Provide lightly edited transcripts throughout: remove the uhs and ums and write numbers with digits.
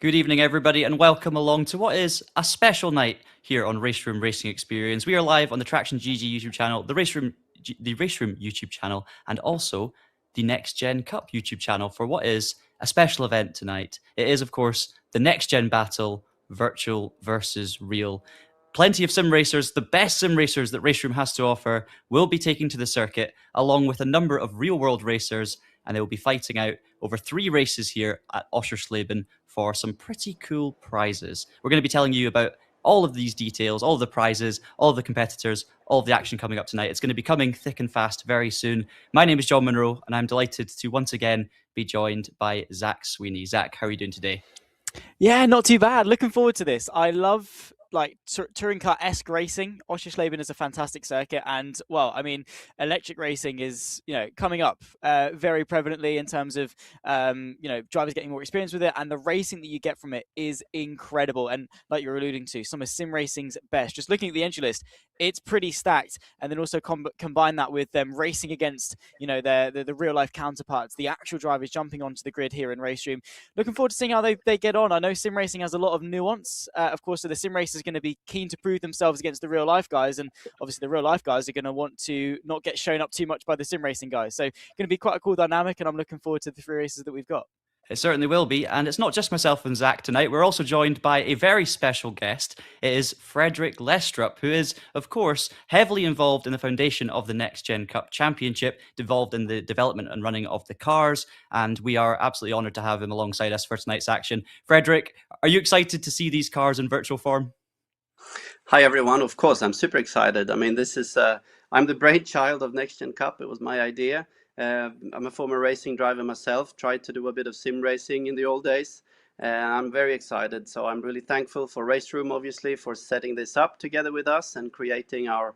Good evening, everybody, and welcome along to what is a special night here on Race Room Racing Experience. We are live on the Traction GG YouTube channel, the Race Room YouTube channel, and also the NXT GEN Cup YouTube channel for what is a special event tonight. It is, of course, the Next Gen Battle, virtual versus real. Plenty of sim racers, the best sim racers that Race Room has to offer, will be taking to the circuit, along with a number of real-world racers, and they will be fighting out over 3 races here at Oschersleben for some pretty cool prizes. We're going to be telling you about all of these details, all of the prizes, all of the competitors, all of the action coming up tonight. It's going to be coming thick and fast very soon. My name is John Monroe, and I'm delighted to once again be joined by Zach Sweeney. Zach, how are you doing today? Yeah, not too bad. Looking forward to this. I love touring car-esque racing. Oschersleben is a fantastic circuit, and well, I mean, electric racing is coming up very prevalently in terms of drivers getting more experience with it, and the racing that you get from it is incredible. And like you're alluding to, some of sim racing's best. Just looking at the entry list, it's pretty stacked, and then also combine that with them racing against the real life counterparts, the actual drivers jumping onto the grid here in Race Room. Looking forward to seeing how they get on. I know sim racing has a lot of nuance, of course, so the sim racers going to be keen to prove themselves against the real life guys, and obviously the real life guys are going to want to not get shown up too much by the sim racing guys. So going to be quite a cool dynamic, and I'm looking forward to the 3 races that we've got. It certainly will be, and it's not just myself and Zach tonight. We're also joined by a very special guest. It is Frederick Lestrup, who is, of course, heavily involved in the foundation of the Next Gen Cup Championship, involved in the development and running of the cars, and we are absolutely honoured to have him alongside us for tonight's action. Frederick, are you excited to see these cars in virtual form? Hi everyone, of course, I'm super excited. I mean, I'm the brainchild of Next Gen Cup. It was my idea. I'm a former racing driver myself, tried to do a bit of sim racing in the old days. I'm very excited. So I'm really thankful for Race Room, obviously, for setting this up together with us and creating our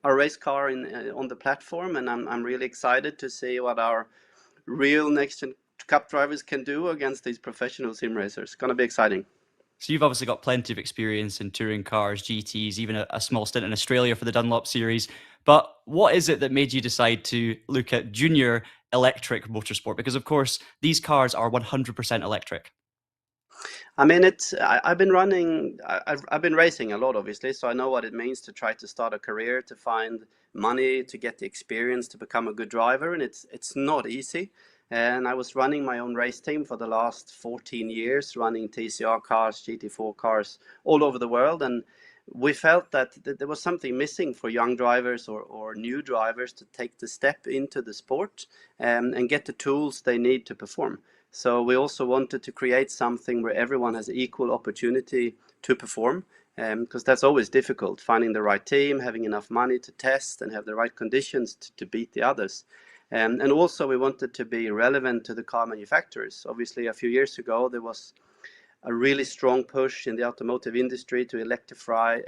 race car on the platform. And I'm really excited to see what our real Next Gen Cup drivers can do against these professional sim racers. It's going to be exciting. So you've obviously got plenty of experience in touring cars, GTs, even a small stint in Australia for the Dunlop series. But what is it that made you decide to look at junior electric motorsport? Because of course, these cars are 100% electric. I mean, I've been racing a lot, obviously, so I know what it means to try to start a career, to find money, to get the experience, to become a good driver, and it's not easy. And I was running my own race team for the last 14 years, running TCR cars, GT4 cars all over the world, and we felt that there was something missing for young drivers or new drivers to take the step into the sport and get the tools they need to perform. So we also wanted to create something where everyone has equal opportunity to perform, because that's always difficult, finding the right team, having enough money to test and have the right conditions to beat the others. And also we wanted to be relevant to the car manufacturers. Obviously, a few years ago, there was a really strong push in the automotive industry to electrify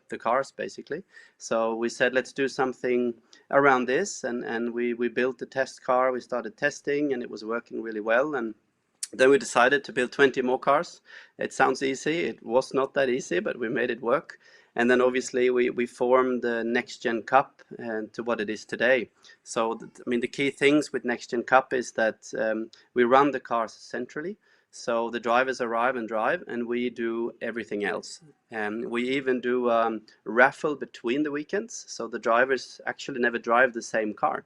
the cars, basically. So we said, let's do something around this, and we built the test car. We started testing, and it was working really well. And then we decided to build 20 more cars. It sounds easy. It was not that easy, but we made it work. And then obviously we formed the Next Gen Cup to what it is today. So, I mean, the key things with Next Gen Cup is that we run the cars centrally. So the drivers arrive and drive, and we do everything else. We even do raffle between the weekends. So the drivers actually never drive the same car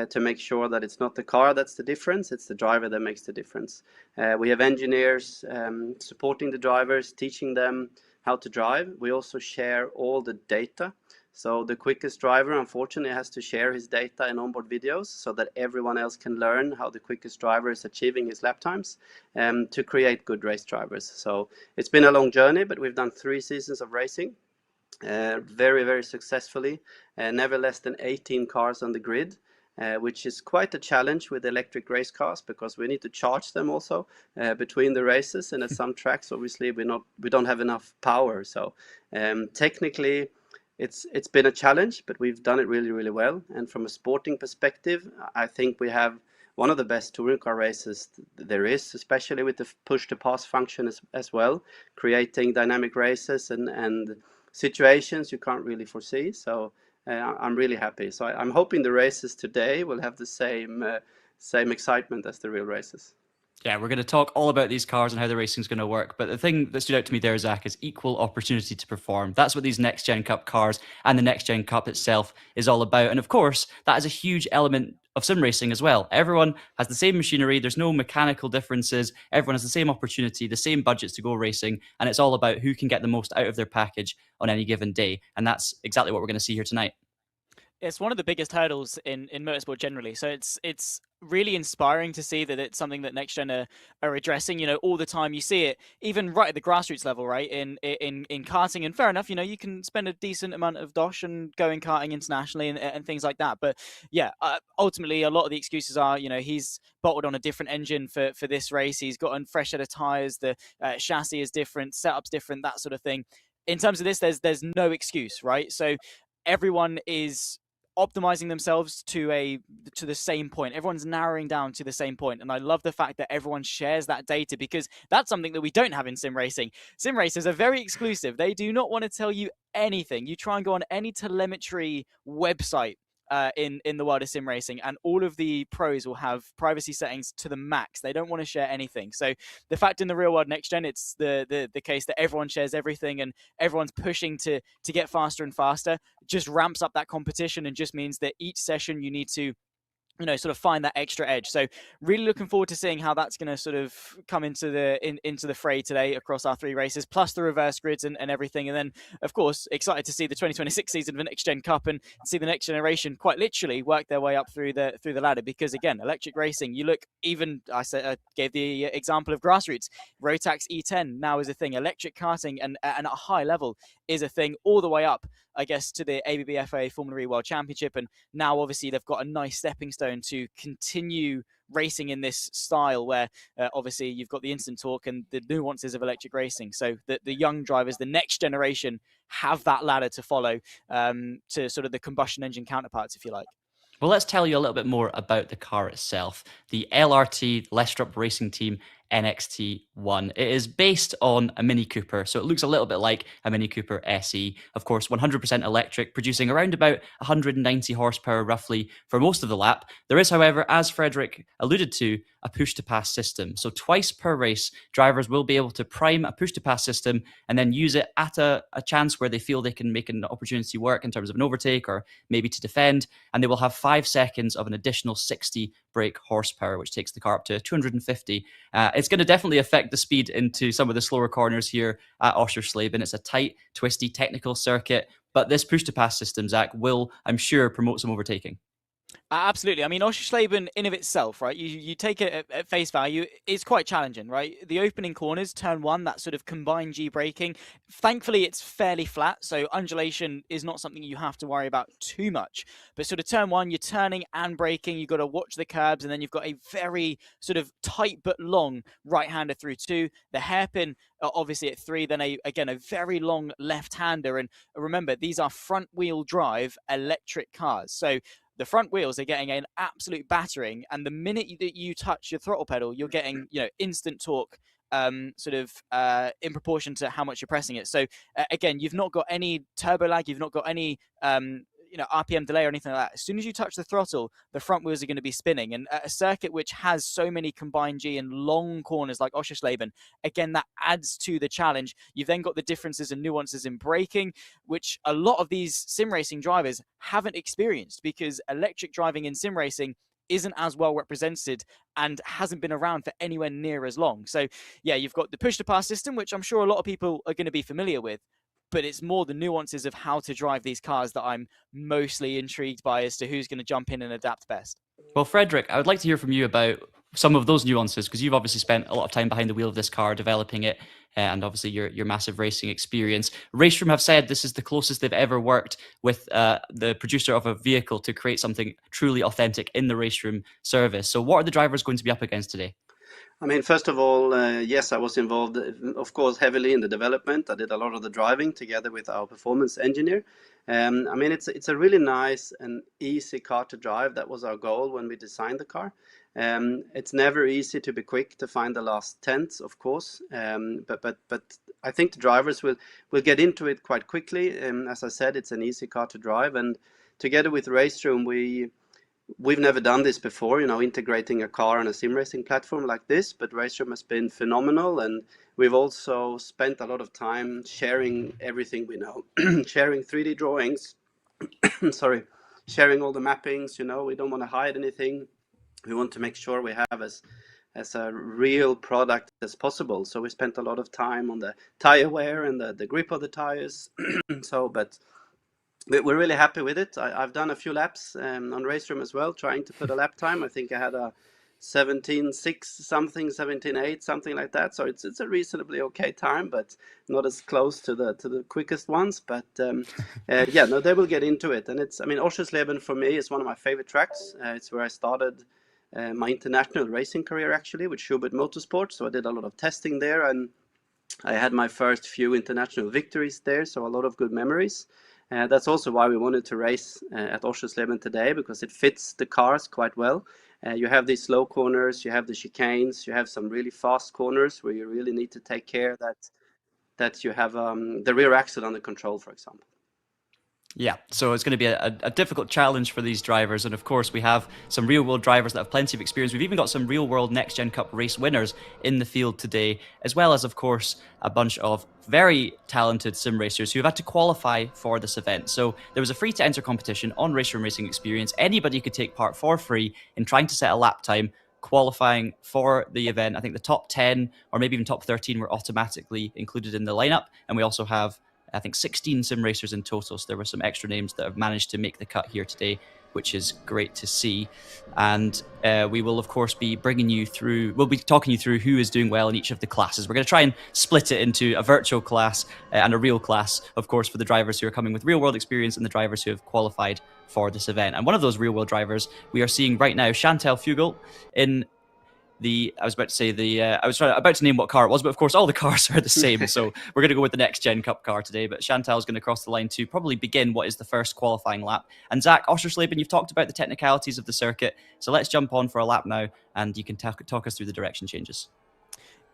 to make sure that it's not the car that's the difference, it's the driver that makes the difference. We have engineers supporting the drivers, teaching them how to drive. We also share all the data. So the quickest driver, unfortunately, has to share his data and onboard videos so that everyone else can learn how the quickest driver is achieving his lap times to create good race drivers. So it's been a long journey, but we've done 3 seasons of racing very, very successfully. Never less than 18 cars on the grid. Which is quite a challenge with electric race cars, because we need to charge them also between the races, and at some tracks obviously we don't have enough power. So technically it's been a challenge, but we've done it really, really well. And from a sporting perspective, I think we have one of the best touring car races there is, especially with the push to pass function as well, creating dynamic races and situations you can't really foresee. So I'm really happy. So I'm hoping the races today will have the same excitement as the real races. Yeah, we're going to talk all about these cars and how the racing's going to work. But the thing that stood out to me there, Zach, is equal opportunity to perform. That's what these Next Gen Cup cars and the Next Gen Cup itself is all about. And of course, that is a huge element of sim racing as well. Everyone has the same machinery. There's no mechanical differences. Everyone has the same opportunity, the same budgets to go racing. And it's all about who can get the most out of their package on any given day. And that's exactly what we're going to see here tonight. It's one of the biggest hurdles in motorsport generally. So it's really inspiring to see that it's something that Next Gen are addressing. All the time you see it, even right at the grassroots level, right in karting. And fair enough, you can spend a decent amount of dosh and go in karting internationally and things like that. But yeah, ultimately a lot of the excuses are, he's bottled on a different engine for this race. He's got a fresh set of tires. The chassis is different, setup's different, that sort of thing. In terms of this, there's no excuse, right? So everyone is optimizing themselves to the same point. Everyone's narrowing down to the same point, and I love the fact that everyone shares that data, because that's something that we don't have in sim racing. Sim racers are very exclusive. They do not want to tell you anything. You try and go on any telemetry website in the world of sim racing, and all of the pros will have privacy settings to the max. They don't want to share anything. So the fact in the real world Next Gen, it's the case that everyone shares everything and everyone's pushing to get faster and faster, just ramps up that competition and just means that each session you need to sort of find that extra edge. So really looking forward to seeing how that's going to sort of come into the fray today across our three races, plus the reverse grids and everything. And then, of course, excited to see the 2026 season of the Next Gen Cup and see the next generation quite literally work their way up through the ladder. Because again, electric racing, you look, even I gave the example of grassroots, Rotax E10 now is a thing. Electric karting and at a high level is a thing, all the way up, I guess, to the ABBFA Formula E World Championship. And now obviously they've got a nice stepping stone to continue racing in this style where obviously you've got the instant torque and the nuances of electric racing. So the young drivers, the next generation, have that ladder to follow to sort of the combustion engine counterparts, if you like. Well, let's tell you a little bit more about the car itself. The LRT Lestrup Racing Team NXT1. It is based on a Mini Cooper, so it looks a little bit like a Mini Cooper SE. Of course, 100% electric, producing around about 190 horsepower roughly for most of the lap. There is, however, as Frederick alluded to, a push-to-pass system. So twice per race, drivers will be able to prime a push-to-pass system and then use it at a chance where they feel they can make an opportunity work in terms of an overtake or maybe to defend, and they will have 5 seconds of an additional 60 brake horsepower, which takes the car up to 250. It's going to definitely affect the speed into some of the slower corners here at Oschersleben. It's a tight, twisty, technical circuit, but this push-to-pass system, Zach, will, I'm sure, promote some overtaking. Absolutely. I mean, Oschersleben in of itself, right? You take it at face value, it's quite challenging, right? The opening corners, turn one, that sort of combined G braking. Thankfully, it's fairly flat, so undulation is not something you have to worry about too much. But sort of turn one, you're turning and braking, you've got to watch the curbs, and then you've got a very sort of tight but long right-hander through two. The hairpin, obviously at 3, then a very long left-hander. And remember, these are front-wheel drive electric cars. So the front wheels are getting an absolute battering, and the minute that you touch your throttle pedal, you're getting instant torque in proportion to how much you're pressing it. So again, you've not got any turbo lag, you've not got any RPM delay or anything like that. As soon as you touch the throttle, the front wheels are going to be spinning. And a circuit which has so many combined G and long corners like Oschersleben, again, that adds to the challenge. You've then got the differences and nuances in braking, which a lot of these sim racing drivers haven't experienced, because electric driving in sim racing isn't as well represented and hasn't been around for anywhere near as long. So yeah, you've got the push-to-pass system, which I'm sure a lot of people are going to be familiar with, but it's more the nuances of how to drive these cars that I'm mostly intrigued by as to who's going to jump in and adapt best. Well, Frederick, I would like to hear from you about some of those nuances, because you've obviously spent a lot of time behind the wheel of this car, developing it, and obviously your massive racing experience. Raceroom have said this is the closest they've ever worked with the producer of a vehicle to create something truly authentic in the Raceroom service. So what are the drivers going to be up against today? I mean, first of all, yes, I was involved, of course, heavily in the development. I did a lot of the driving together with our performance engineer. I mean, it's a really nice and easy car to drive. That was our goal when we designed the car. It's never easy to be quick to find the last tenths, of course, but I think the drivers will get into it quite quickly. As I said, it's an easy car to drive, and together with Raceroom, we've never done this before, integrating a car on a sim racing platform like this, but Raceroom has been phenomenal, and we've also spent a lot of time sharing everything we know, sharing 3D drawings, sorry, sharing all the mappings. We don't want to hide anything. We want to make sure we have as a real product as possible. So we spent a lot of time on the tire wear and the grip of the tires. But we're really happy with it. I've done a few laps on Raceroom as well, trying to put a lap time. I think I had a 17.6 something, 17.8, something like that. So it's a reasonably okay time, but not as close to the quickest ones. But yeah, no, they will get into it. And Oschersleben for me is one of my favorite tracks. It's where I started my international racing career, actually, with Schubert Motorsport. So I did a lot of testing there, and I had my first few international victories there, so a lot of good memories. That's also why we wanted to race at Oschersleben today, because it fits the cars quite well. You have these slow corners, you have the chicanes, you have some really fast corners where you really need to take care that you have the rear axle under control, for example. Yeah, so it's going to be a difficult challenge for these drivers. And of course, we have some real world drivers that have plenty of experience. We've even got some real world Next Gen Cup race winners in the field today, as well as, of course, a bunch of very talented sim racers who have had to qualify for this event. So there was a free to enter competition on Raceroom Racing Experience. Anybody could take part for free in trying to set a lap time qualifying for the event. I think the top 10 or maybe even top 13 were automatically included in the lineup. And we also have, I think, 16 sim racers in total. So there were some extra names that have managed to make the cut here today, which is great to see. And we will, of course, be bringing you through, we'll be talking you through who is doing well in each of the classes. We're going to try and split it into a virtual class and a real class, of course, for the drivers who are coming with real world experience and the drivers who have qualified for this event. And one of those real world drivers we are seeing right now, Chantal Fugel, in I was about to name what car it was, but of course all the cars are the same. So we're going to go with the Next Gen Cup car today. But Chantal's going to cross the line to probably begin what is the first qualifying lap. And Zach, Oschersleben, you've talked about the technicalities of the circuit. So let's jump on for a lap now, and you can talk us through the direction changes.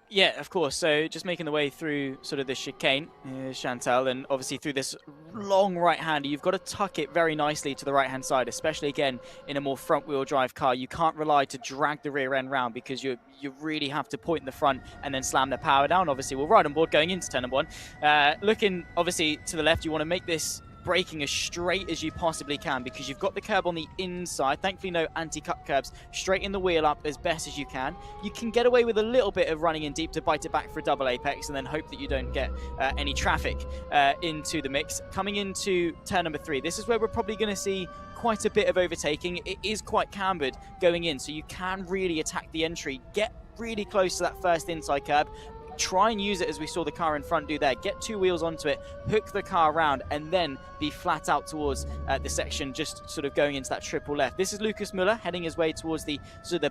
Yeah, of course. So just making the way through sort of the chicane, Chantal, and obviously through this long right-hander, you've got to tuck it very nicely to the right-hand side, especially, again, in a more front-wheel drive car. You can't rely to drag the rear end round because you really have to point in the front and then slam the power down. Obviously, we'll ride on board going into turn number one. Looking, obviously, to the left, you want to make this braking as straight as you possibly can because you've got the curb on the inside. Thankfully, no anti-cut curbs. Straighten the wheel up as best as you can. You can get away with a little bit of running in deep to bite it back for a double apex and then hope that you don't get any traffic into the mix. Coming into turn number 3, this is where we're probably going to see quite a bit of overtaking. It is quite cambered going in, so you can really attack the entry. Get really close to that first inside curb. Try and use it as we saw the car in front do there. Get 2 wheels onto it, hook the car around, and then be flat out towards the section, just sort of going into that triple left. This is Lucas Muller heading his way towards the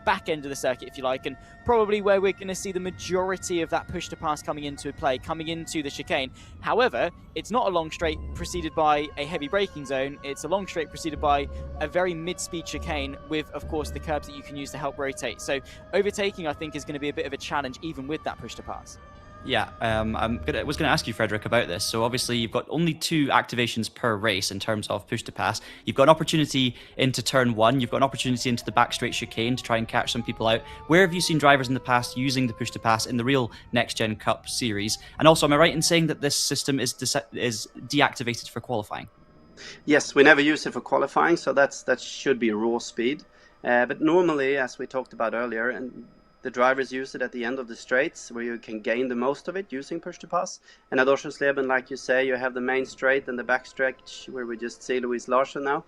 back end of the circuit, if you like, and probably where we're going to see the majority of that push to pass coming into play, coming into the chicane. However, it's not a long straight preceded by a heavy braking zone. It's a long straight preceded by a very mid-speed chicane with, of course, the curbs that you can use to help rotate. So overtaking, I think, is going to be a bit of a challenge even with that push to pass. Yeah, I was going to ask you, Frederick, about this. So obviously you've got only 2 activations per race in terms of push to pass. You've got an opportunity into turn 1. You've got an opportunity into the back straight chicane to try and catch some people out. Where have you seen drivers in the past using the push to pass in the real Next Gen Cup series? And also, am I right in saying that this system is deactivated for qualifying? Yes, we never use it for qualifying, so that should be raw speed. But normally, as we talked about earlier, and the drivers use it at the end of the straights where you can gain the most of it using push to pass. And at Oschersleben, like you say, you have the main straight and the back stretch where we just see Louise Larsen now,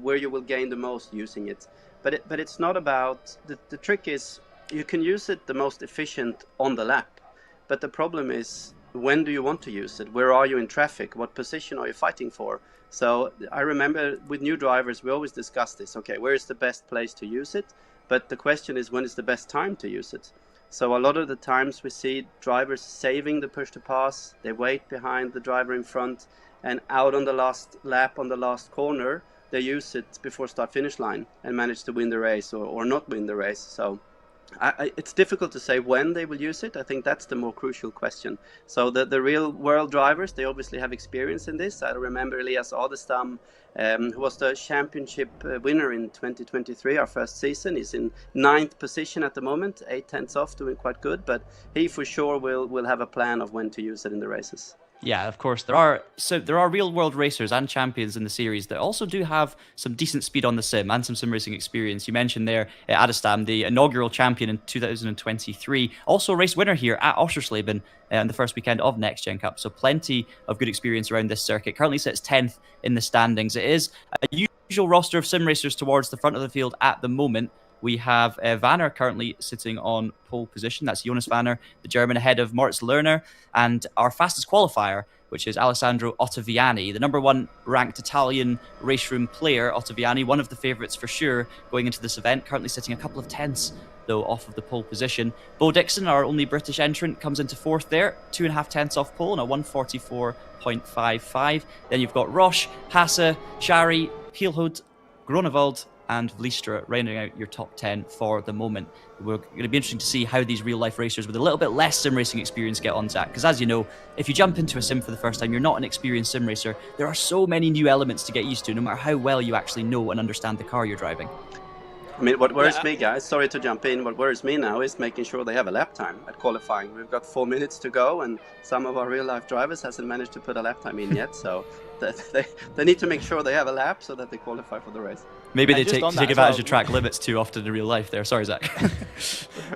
where you will gain the most using it. But it's not about, the trick is you can use it the most efficient on the lap. But the problem is, when do you want to use it? Where are you in traffic? What position are you fighting for? So I remember with new drivers, we always discuss this. Okay, where is the best place to use it? But the question is, when is the best time to use it? So a lot of the times we see drivers saving the push to pass. They wait behind the driver in front, and out on the last lap, on the last corner, they use it before start finish line and manage to win the race or not win the race. So It's difficult to say when they will use it. I think that's the more crucial question. So the real world drivers, they obviously have experience in this. I remember Elias Adestam, who was the championship winner in 2023, our first season. He's in 9th position at the moment, 8 tenths off, doing quite good. But he for sure will have a plan of when to use it in the races. Yeah, of course. There are real world racers and champions in the series that also do have some decent speed on the sim and some sim racing experience. You mentioned there Adestam, the inaugural champion in 2023, also a race winner here at Oschersleben on the first weekend of NXT GEN Cup. So plenty of good experience around this circuit. Currently sits 10th in the standings. It is a usual roster of sim racers towards the front of the field at the moment. We have Vanner currently sitting on pole position. That's Jonas Vanner, the German, ahead of Moritz Lerner. And our fastest qualifier, which is Alessandro Ottaviani, the #1 ranked Italian race room player. Ottaviani, one of the favourites for sure going into this event, currently sitting a couple of tenths, though, off of the pole position. Bo Dixon, our only British entrant, comes into 4th there, 2.5 tenths off pole, and a 1:44.55. Then you've got Roche, Hasse, Shari, Hielhout, Gronewald, and Vlistra rounding out your top 10 for the moment. We're going to be interesting to see how these real-life racers with a little bit less sim racing experience get on, Zach. Because as you know, if you jump into a sim for the first time, you're not an experienced sim racer. There are so many new elements to get used to, no matter how well you actually know and understand the car you're driving. I mean, what worries me, guys, sorry to jump in, what worries me now is making sure they have a lap time at qualifying. We've got 4 minutes to go, and some of our real-life drivers hasn't managed to put a lap time in yet, so they need to make sure they have a lap so that they qualify for the race. Maybe they take advantage of track limits too often in real life there. Sorry, Zach.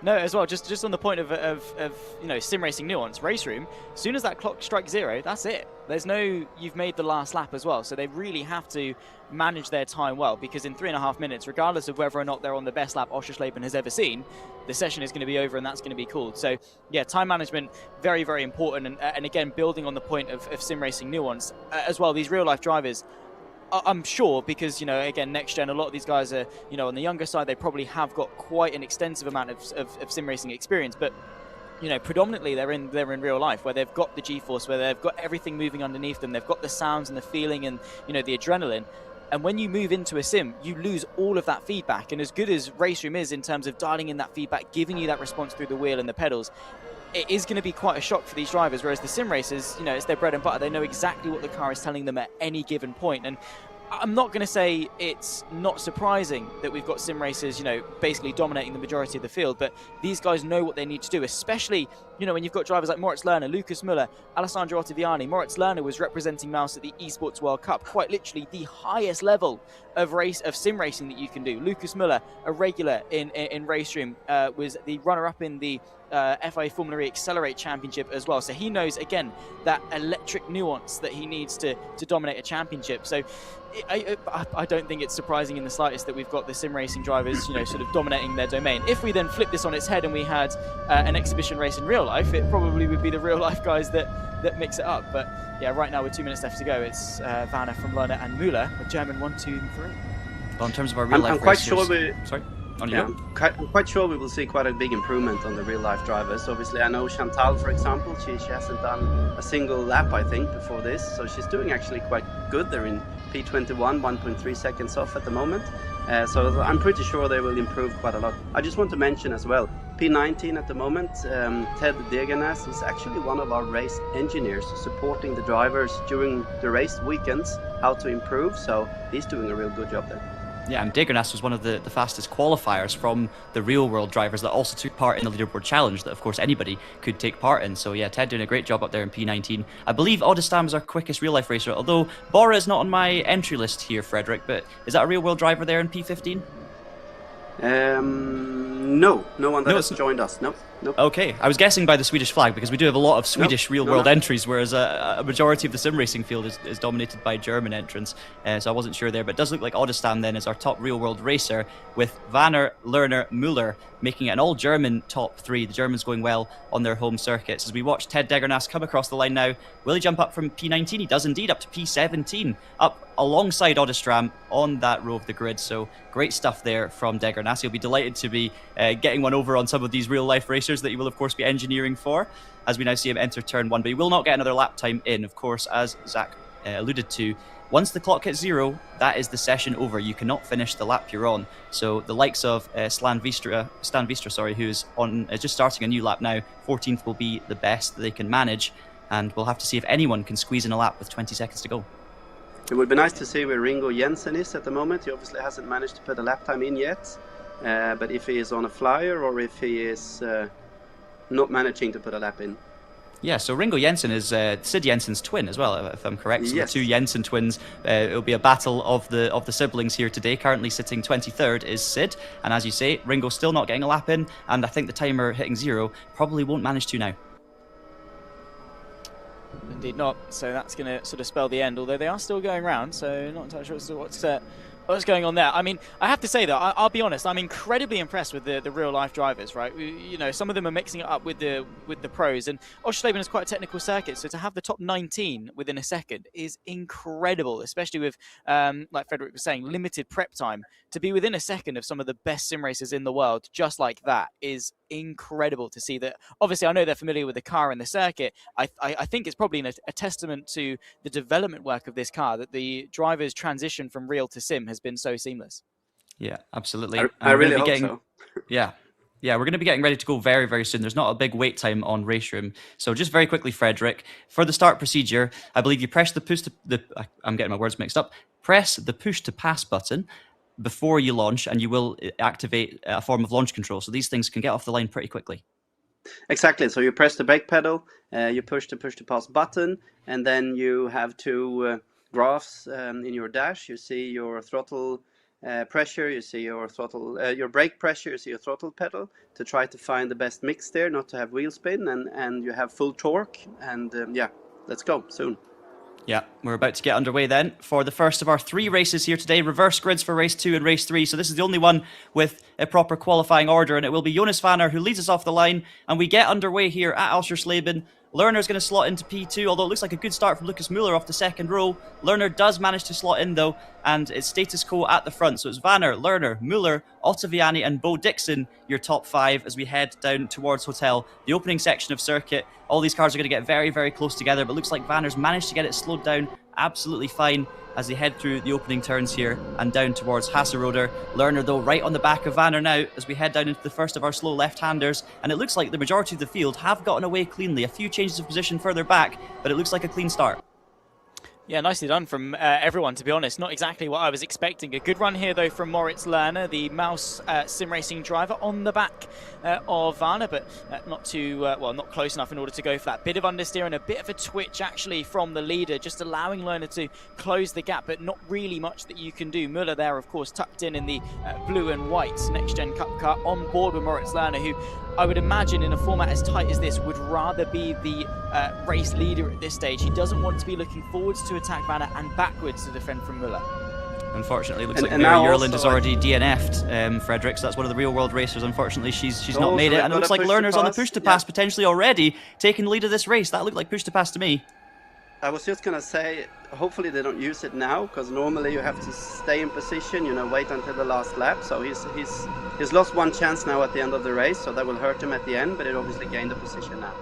No, as well, just on the point of sim racing nuance, race room, as soon as that clock strikes 0, that's it. There's no, you've made the last lap as well. So they really have to manage their time well, because in 3.5 minutes, regardless of whether or not they're on the best lap Oschersleben has ever seen, the session is going to be over and that's going to be called. So yeah, time management, very, very important. And again, building on the point of sim racing nuance as well, these real life drivers, I'm sure, because, again, next gen, a lot of these guys are, on the younger side, they probably have got quite an extensive amount of sim racing experience, but predominantly they're in real life, where they've got the G-force, where they've got everything moving underneath them, they've got the sounds and the feeling and the adrenaline. And when you move into a sim, you lose all of that feedback. And as good as race room is in terms of dialing in that feedback, giving you that response through the wheel and the pedals, it is going to be quite a shock for these drivers. Whereas the sim racers, it's their bread and butter. They know exactly what the car is telling them at any given point. And I'm not going to say it's not surprising that we've got sim racers, basically dominating the majority of the field, but these guys know what they need to do, especially, when you've got drivers like Moritz Lerner, Lucas Müller, Alessandro Ottaviani. Moritz Lerner was representing Mouse at the Esports World Cup, quite literally the highest level of sim racing that you can do. Lucas Müller, a regular in race room, was the runner-up in the FIA Formula E Accelerate Championship as well. So he knows, again, that electric nuance that he needs to dominate a championship. So I don't think it's surprising in the slightest that we've got the sim racing drivers, sort of dominating their domain. If we then flip this on its head and we had an exhibition race in real life, it probably would be the real life guys that mix it up. But yeah, right now with 2 minutes left to go, it's Vanner from Lerner and Müller, with German 1, 2, and 3. Well, in terms of our real life I'm quite racers, sure sorry. I'm quite sure we will see quite a big improvement on the real-life drivers. Obviously, I know Chantal, for example, she hasn't done a single lap, I think, before this. So she's doing actually quite good. They're in P21, 1.3 seconds off at the moment. So I'm pretty sure they will improve quite a lot. I just want to mention as well, P19 at the moment, Ted Degernas is actually one of our race engineers supporting the drivers during the race weekends, how to improve. So he's doing a real good job there. Yeah, and Degernas was one of the fastest qualifiers from the real-world drivers that also took part in the leaderboard challenge that, of course, anybody could take part in. So, yeah, Ted doing a great job up there in P19. I believe Adestam is our quickest real-life racer, although Bora is not on my entry list here, Frederick, but is that a real-world driver there in P15? No one that has joined us. Nope. Okay, I was guessing by the Swedish flag, because we do have a lot of Swedish real-world entries, whereas a majority of the sim racing field is dominated by German entrants, so I wasn't sure there. But it does look like Adestam then is our top real-world racer, with Vanner, Lerner, Müller making it an all-German top 3. The Germans going well on their home circuits. As we watch Ted Degernas come across the line now, will he jump up from P19? He does indeed, up to P17, up alongside Adestam on that row of the grid. So great stuff there from Degernas. He'll be delighted to be getting one over on some of these real-life racers that he will, of course, be engineering for, as we now see him enter turn 1. But he will not get another lap time in, of course, as Zach alluded to, once the clock hits 0, that is the session over. You cannot finish the lap you're on. So the likes of Stan Vistra, who's on just starting a new lap now, 14th will be the best that they can manage, and we'll have to see if anyone can squeeze in a lap with 20 seconds to go. It would be nice to see where Ringo Jensen is at the moment. He obviously hasn't managed to put a lap time in yet, but if he is on a flyer or if he is not managing to put a lap in. Yeah, so Ringo Jensen is Sid Jensen's twin as well, if I'm correct. So yes. The two Jensen twins, it'll be a battle of the siblings here today. Currently sitting 23rd is Sid, and as you say, Ringo's still not getting a lap in, and I think the timer hitting 0 probably won't manage to now. Indeed not. So that's going to sort of spell the end, although they are still going round, so not entirely sure as to what's going on there. I mean, I have to say, though, I'll be honest, I'm incredibly impressed with the real-life drivers, right? You know, some of them are mixing it up with the pros, and Oschersleben is quite a technical circuit, so to have the top 19 within a second is incredible, especially with, like Frederick was saying, limited prep time. To be within a second of some of the best sim racers in the world, just like that, is incredible to see. That obviously I know they're familiar with the car and the circuit. I think it's probably a testament to the development work of this car that the driver's transition from real to sim has been so seamless. Yeah, absolutely. I really hope so. Yeah, we're going to be getting ready to go very, very soon. There's not a big wait time on Race Room. So just very quickly, Frederick, for the start procedure, I believe you press I'm getting my words mixed up. Press the push to pass button before you launch, and you will activate a form of launch control. So these things can get off the line pretty quickly. Exactly. So you press the brake pedal, you push the push to pass button, and then you have two graphs in your dash. You see your throttle pressure, you see your throttle, your brake pressure, you see your throttle pedal, to try to find the best mix there, not to have wheel spin, and you have full torque. And yeah, let's go soon. Yeah, we're about to get underway then for the first of our 3 races here today. Reverse grids for race 2 and race 3. So this is the only one with a proper qualifying order, and it will be Jonas Vanner who leads us off the line. And we get underway here at Oschersleben. Lerner's going to slot into P2, although it looks like a good start from Lucas Muller off the second row. Lerner does manage to slot in though, and it's status quo at the front. So it's Vanner, Lerner, Muller, Ottaviani and Bo Dixon, your top 5 as we head down towards Hotel, the opening section of circuit. All these cars are going to get very, very close together, but looks like Vanner's managed to get it slowed down absolutely fine as they head through the opening turns here and down towards Hasseröder. Lerner, though, right on the back of Vanner now as we head down into the first of our slow left-handers. And it looks like the majority of the field have gotten away cleanly. A few changes of position further back, but it looks like a clean start. Yeah, nicely done from everyone, to be honest. Not exactly what I was expecting. A good run here, though, from Moritz Lerner, the Mouse sim racing driver, on the back of Vanner, but not too, well, not close enough in order to go for that. Bit of understeer and a bit of a twitch, actually, from the leader, just allowing Lerner to close the gap, but not really much that you can do. Muller there, of course, tucked in the blue and white Next Gen Cup car, on board with Moritz Lerner, who I would imagine in a format as tight as this would rather be the race leader at this stage. He doesn't want to be looking forwards to attack Vanner and backwards to defend from Muller. Unfortunately, it looks like Mary Yerland has already DNF'd Frederick, so that's one of the real world racers. Unfortunately, she's not made it, and it looks like Lerner's on the push to pass potentially already, taking the lead of this race. That looked like push to pass to me. I was just going to say, hopefully they don't use it now, because normally you have to stay in position, you know, wait until the last lap. So he's lost one chance now at the end of the race, so that will hurt him at the end, but it obviously gained the position now.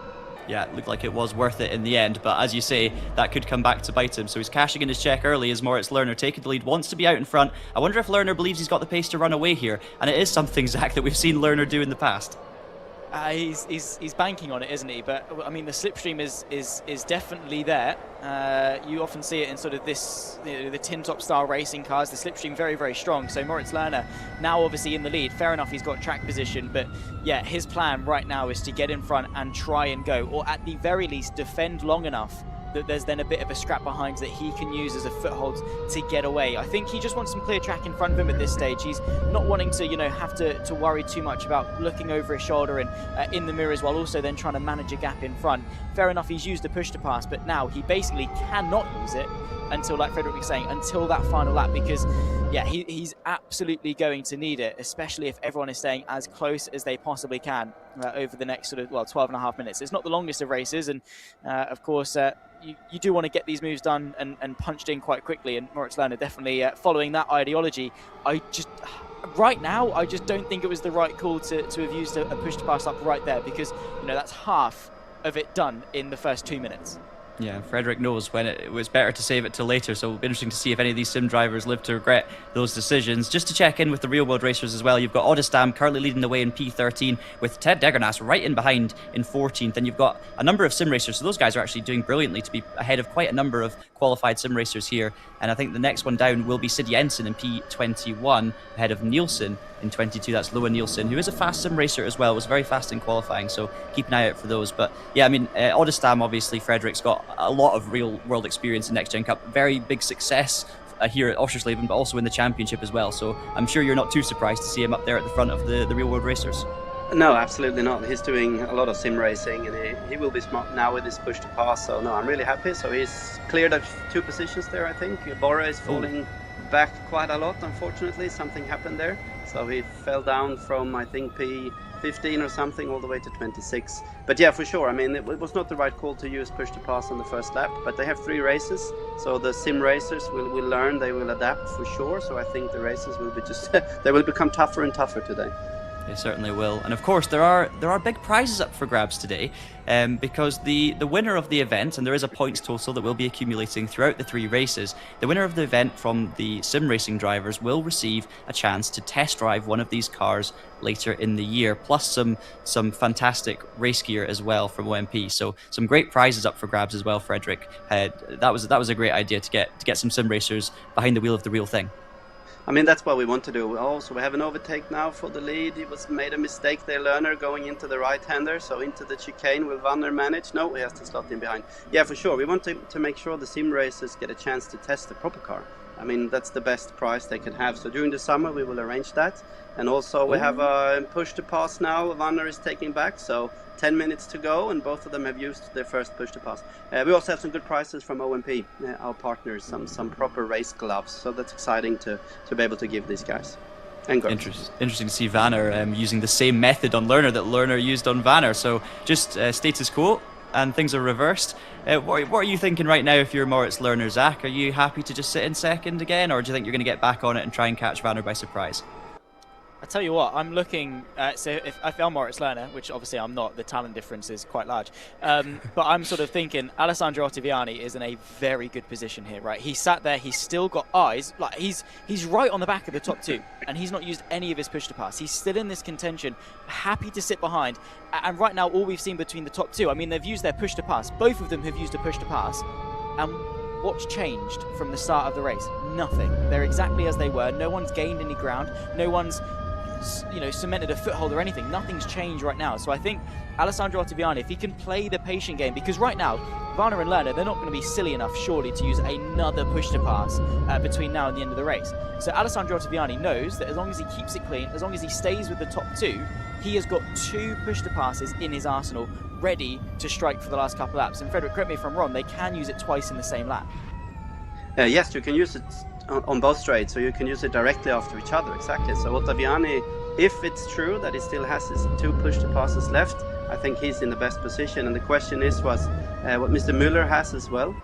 Yeah, it looked like it was worth it in the end, but as you say, that could come back to bite him. So he's cashing in his check early as Moritz Lerner taking the lead, wants to be out in front. I wonder if Lerner believes he's got the pace to run away here, and it is something, Zach, that we've seen Lerner do in the past. He's banking on it, isn't he? But I mean, the slipstream is definitely there. You often see it in sort of this, you know, the tin top style racing cars. The slipstream very, very strong. So Moritz Lerner now obviously in the lead. Fair enough, he's got track position, but yeah, his plan right now is to get in front and try and go, or at the very least defend long enough that there's then a bit of a scrap behind that he can use as a foothold to get away. I think he just wants some clear track in front of him at this stage. He's not wanting to, you know, have to worry too much about looking over his shoulder and in the mirrors, while also then trying to manage a gap in front. Fair enough, he's used a push to pass, but now he basically cannot use it until, like Frederick was saying, until that final lap, because yeah, he's absolutely going to need it, especially if everyone is staying as close as they possibly can over the next sort of, well, 12 and a half minutes. It's not the longest of races, and of course you do want to get these moves done and punched in quite quickly, and Moritz Lerner definitely following that ideology. Right now, I just don't think it was the right call to have used a push to pass up right there, because, you know, that's half of it done in the first 2 minutes. Yeah, Frederick knows when it was better to save it till later, so it'll be interesting to see if any of these sim drivers live to regret those decisions. Just to check in with the real world racers as well, you've got Oschersleben currently leading the way in P13 with Ted Degernas right in behind in 14th, and you've got a number of sim racers, so those guys are actually doing brilliantly to be ahead of quite a number of qualified sim racers here, and I think the next one down will be Sid Jensen in P21 ahead of Nielsen in 22. That's Loa Nielsen, who is a fast sim racer as well, was very fast in qualifying, so keep an eye out for those. But yeah, I mean, Odestam, obviously, Frederick's got a lot of real world experience in Next Gen Cup, very big success here at Oschersleben, but also in the championship as well, so I'm sure you're not too surprised to see him up there at the front of the real world racers. No, absolutely not. He's doing a lot of sim racing, and he will be smart now with his push to pass, so no, I'm really happy. So he's cleared up 2 positions there, I think. Borre is falling back quite a lot, unfortunately. Something happened there, so he fell down from, I think, P15 or something all the way to 26. But yeah, for sure, I mean, it was not the right call to use push to pass on the first lap, but they have 3 races, so the sim racers will learn, they will adapt for sure. So I think the races will be just they will become tougher and tougher today. They certainly will. And of course, there are big prizes up for grabs today, because the winner of the event, and there is a points total that will be accumulating throughout the 3 races, the winner of the event from the sim racing drivers will receive a chance to test drive one of these cars later in the year, plus some fantastic race gear as well from OMP. So some great prizes up for grabs as well, Frederick. That was a great idea to get some sim racers behind the wheel of the real thing. I mean, that's what we want to do. We have an overtake now for the lead. He made a mistake there, Lerner, going into the right-hander, so into the chicane. Will Vanner manage? No, he has to slot in behind. Yeah, for sure. We want to make sure the sim racers get a chance to test the proper car. I mean, that's the best prize they can have. So during the summer, we will arrange that. And also we have a push to pass now. Vanner is taking back, so 10 minutes to go, and both of them have used their first push to pass. We also have some good prizes from OMP, our partners, some proper race gloves. So that's exciting to be able to give these guys. And girls. Interesting to see Vanner using the same method on Lerner that Lerner used on Vanner. So just status quo, and things are reversed. What are you thinking right now if you're Moritz Lerner, Zach? Are you happy to just sit in second again, or do you think you're going to get back on it and try and catch Vanner by surprise? I tell you what, I'm looking. So if I'm Moritz Lerner, which obviously I'm not, the talent difference is quite large. But I'm sort of thinking Alessandro Ottaviani is in a very good position here, right? He sat there, he's still got eyes. Like he's right on the back of the top 2, and he's not used any of his push to pass. He's still in this contention, happy to sit behind. And right now, all we've seen between the top 2, I mean, they've used their push to pass. Both of them have used a push to pass, and what's changed from the start of the race? Nothing. They're exactly as they were. No one's gained any ground. No one's cemented a foothold or anything. Nothing's changed right now. So I think Alessandro Ottaviani, if he can play the patient game, because right now Vanner and Lerner, they're not going to be silly enough surely to use another push to pass between now and the end of the race. So Alessandro Ottaviani knows that as long as he keeps it clean, as long as he stays with the top 2, he has got 2 push to passes in his arsenal ready to strike for the last couple of laps. And Frederick, correct me if I'm wrong, they can use it twice in the same lap. Yes, you can use it on both straights, so you can use it directly after each other. Exactly. So Ottaviani, if it's true that he still has his 2 push to passes left, I think he's in the best position. And the question was what Mr. Müller has as well.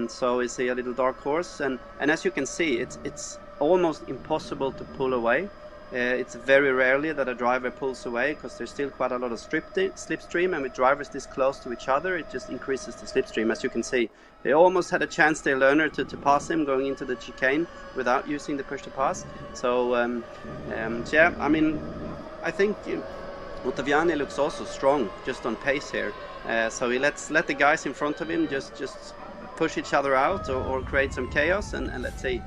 So is he a little dark horse? And as you can see, it's almost impossible to pull away. It's very rarely that a driver pulls away, because there's still quite a lot of slipstream, and with drivers this close to each other, it just increases the slipstream. As you can see, they almost had a chance, their Lerner, to pass him going into the chicane without using the push to pass. So yeah, I mean, I think Ottaviani looks also strong just on pace here. So he let the guys in front of him just push each other out or create some chaos, and let's see.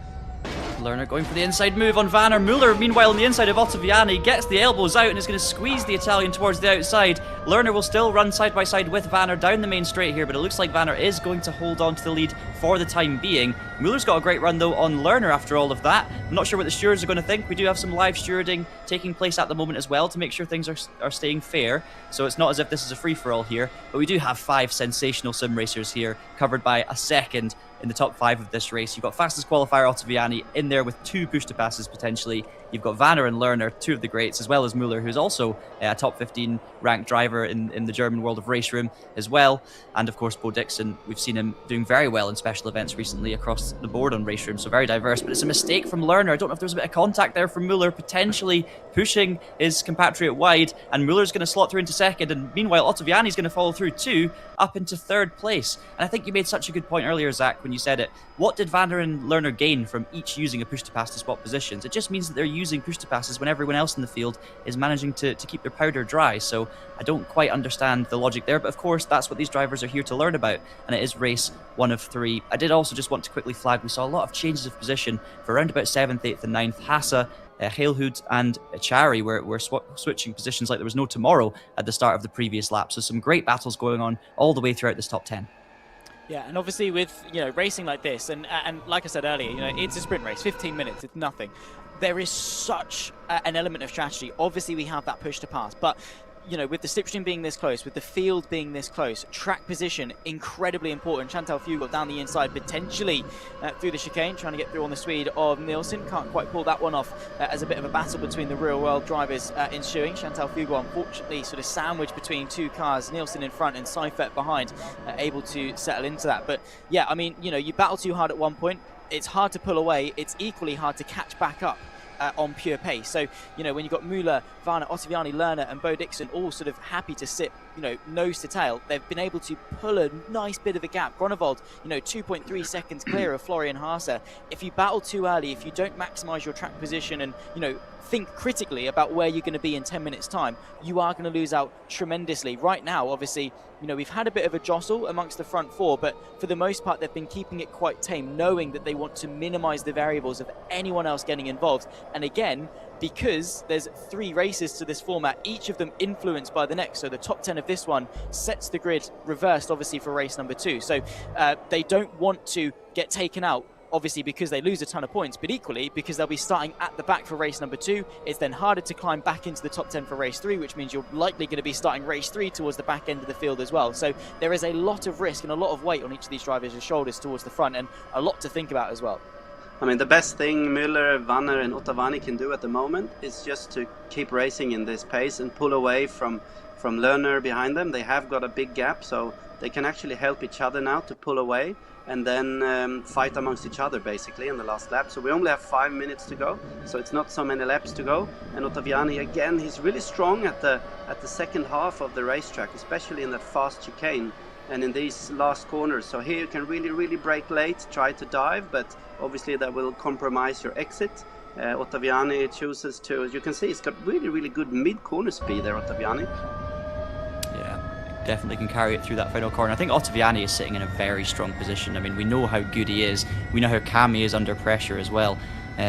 Lerner going for the inside move on Vanner. Müller, meanwhile, on the inside of Ottaviani, gets the elbows out and is going to squeeze the Italian towards the outside. Lerner will still run side by side with Vanner down the main straight here, but it looks like Vanner is going to hold on to the lead for the time being. Müller's got a great run, though, on Lerner after all of that. I'm not sure what the stewards are going to think. We do have some live stewarding taking place at the moment as well to make sure things are staying fair. So it's not as if this is a free-for-all here, but we do have 5 sensational sim racers here, covered by a second in the top 5 of this race. You've got fastest qualifier Ottaviani in there with 2 push-to-passes potentially. You've got Vanner and Lerner, 2 of the greats, as well as Müller, who's also a top 15 ranked driver in the German world of race room as well. And of course, Bo Dixon, we've seen him doing very well in special events recently across the board on race room, so very diverse. But it's a mistake from Lerner. I don't know if there was a bit of contact there from Müller, potentially pushing his compatriot wide, and Müller's going to slot through into second, and meanwhile Ottaviani's going to follow through too, up into 3rd place. And I think you made such a good point earlier, Zach, when you said it. What did Vanner and Lerner gain from each using a push-to-pass to swap positions? It just means that they're using push-to-passes when everyone else in the field is managing to keep their powder dry. So I don't quite understand the logic there, but of course that's what these drivers are here to learn about, and it is race 1 of 3. I did also just want to quickly flag, we saw a lot of changes of position for around about 7th, 8th and 9th. Hassa, Hailhood and Chari were switching positions like there was no tomorrow at the start of the previous lap. So some great battles going on all the way throughout this top 10. Yeah, and obviously with racing like this, and like I said earlier, it's a sprint race, 15 minutes, it's nothing. There is such an element of strategy. Obviously we have that push to pass, but with the slipstream being this close, with the field being this close, track position incredibly important. Chantal Fugel down the inside, potentially through the chicane, trying to get through on the Swede of Nielsen. Can't quite pull that one off as a bit of a battle between the real world drivers ensuing. Chantal Fugel, unfortunately, sort of sandwiched between 2 cars, Nielsen in front and Seifert behind, able to settle into that. But yeah, I mean, you battle too hard at one point. It's hard to pull away. It's equally hard to catch back up on pure pace. So, when you've got Müller, Vanner, Ottaviani, Lerner and Bo Dixon all sort of happy to sit, nose to tail, they've been able to pull a nice bit of a gap. Groenewold, 2.3 seconds clear of Florian Haase. If you battle too early, if you don't maximise your track position and, think critically about where you're going to be in 10 minutes time, you are going to lose out tremendously. Right now, obviously, we've had a bit of a jostle amongst the front 4, but for the most part, they've been keeping it quite tame, knowing that they want to minimize the variables of anyone else getting involved. And again, because there's 3 races to this format, each of them influenced by the next. So the top 10 of this one sets the grid reversed, obviously, for race number 2. So they don't want to get taken out, obviously, because they lose a ton of points, but equally because they'll be starting at the back for race number 2. It's then harder to climb back into the top 10 for race 3, which means you're likely going to be starting race 3 towards the back end of the field as well. So there is a lot of risk and a lot of weight on each of these drivers' shoulders towards the front, and a lot to think about as well. I mean, the best thing Müller, Vanner and Ottaviani can do at the moment is just to keep racing in this pace and pull away from Lerner behind them. They have got a big gap, so they can actually help each other now to pull away and then fight amongst each other basically in the last lap. So we only have 5 minutes to go, so it's not so many laps to go. And Ottaviani, again, he's really strong at the second half of the racetrack, especially in that fast chicane and in these last corners. So here you can really brake late, try to dive, but obviously that will compromise your exit. Ottaviani chooses to, as you can see, he's got really good mid-corner speed there, Ottaviani. Yeah, definitely can carry it through that final corner. I think Ottaviani is sitting in a very strong position. I mean, we know how good he is. We know how calm he is under pressure as well.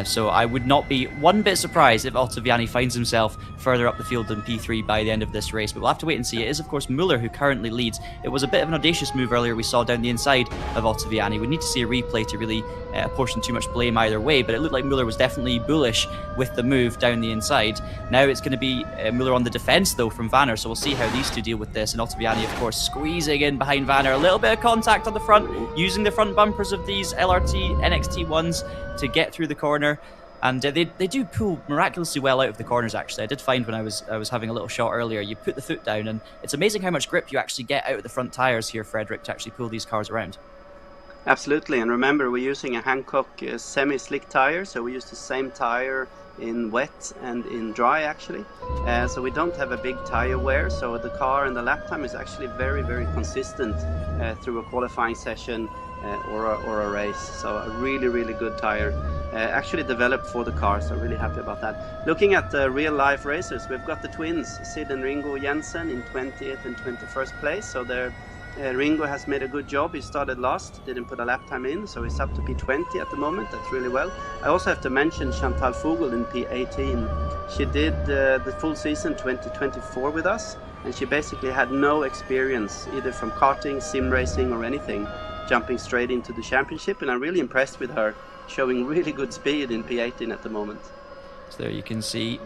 So I would not be one bit surprised if Ottaviani finds himself further up the field than P3 by the end of this race. But we'll have to wait and see. It is, of course, Müller who currently leads. It was a bit of an audacious move earlier we saw down the inside of Ottaviani. We need to see a replay to really apportion too much blame either way, but it looked like Müller was definitely bullish with the move down the inside. Now it's going to be Müller on the defence, though, from Vanner, so we'll see how these two deal with this. And Ottaviani, of course, squeezing in behind Vanner. A little bit of contact on the front, using the front bumpers of these LRT NXT ones to get through the corner. And they do pull miraculously well out of the corners, actually. I did find when I was having a little shot earlier, you put the foot down, and it's amazing how much grip you actually get out of the front tyres here, Frederick, to actually pull these cars around. Absolutely, and remember, we're using a Hankook semi-slick tire, so we use the same tire in wet and in dry, actually. So we don't have a big tire wear, so the car and the lap time is actually very consistent through a qualifying session or a race. So a really good tire, actually developed for the car, so really happy about that. Looking at the real life racers, we've got the twins, Sid and Ringo Jensen, in 20th and 21st place, so they're Ringo has made a good job. He started last, didn't put a lap time in, so he's up to P20 at the moment. That's really well. I also have to mention Chantal Fugel in P18. She did the full season 2024 with us, and she basically had no experience either from karting, sim racing or anything, jumping straight into the championship, and I'm really impressed with her, showing really good speed in P18 at the moment. So there you can see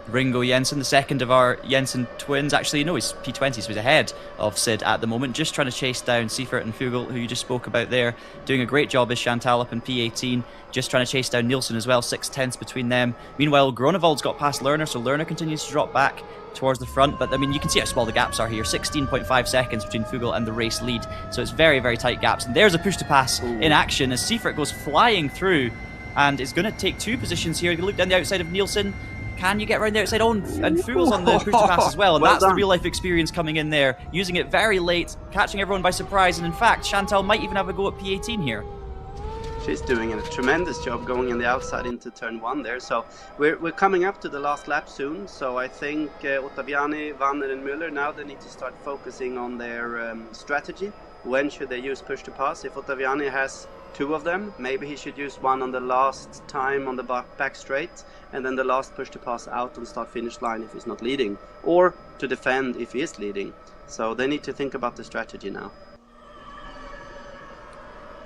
Ringo Jensen, the second of our Jensen twins. Actually, no, he's P20, so he's ahead of Sid at the moment. Just trying to chase down Seifert and Fugel, who you just spoke about there. Doing a great job is Chantal up in P18. Just trying to chase down Nielsen as well, 6/10 between them. Meanwhile, Gronewold's got past Lerner, so Lerner continues to drop back towards the front. But I mean, you can see how small the gaps are here. 16.5 seconds between Fugel and the race lead. So it's very, very tight gaps. And there's a push to pass in action as Seifert goes flying through and is going to take 2 positions here. You can look down the outside of Nielsen. Can you get around the outside? Oh, and Fugel's on the push to pass as well. And that's the real life experience coming in there. Using it very late, catching everyone by surprise. And in fact, Chantal might even have a go at P18 here. She's doing a tremendous job going in the outside into turn 1 there. So we're coming up to the last lap soon. So I think Ottaviani, Vanner and Müller, now they need to start focusing on their strategy. When should they use push to pass? If Ottaviani has 2 of them, maybe he should use one on the last time on the back straight, and then the last push to pass out on start finish line if he's not leading, or to defend if he is leading. So they need to think about the strategy now.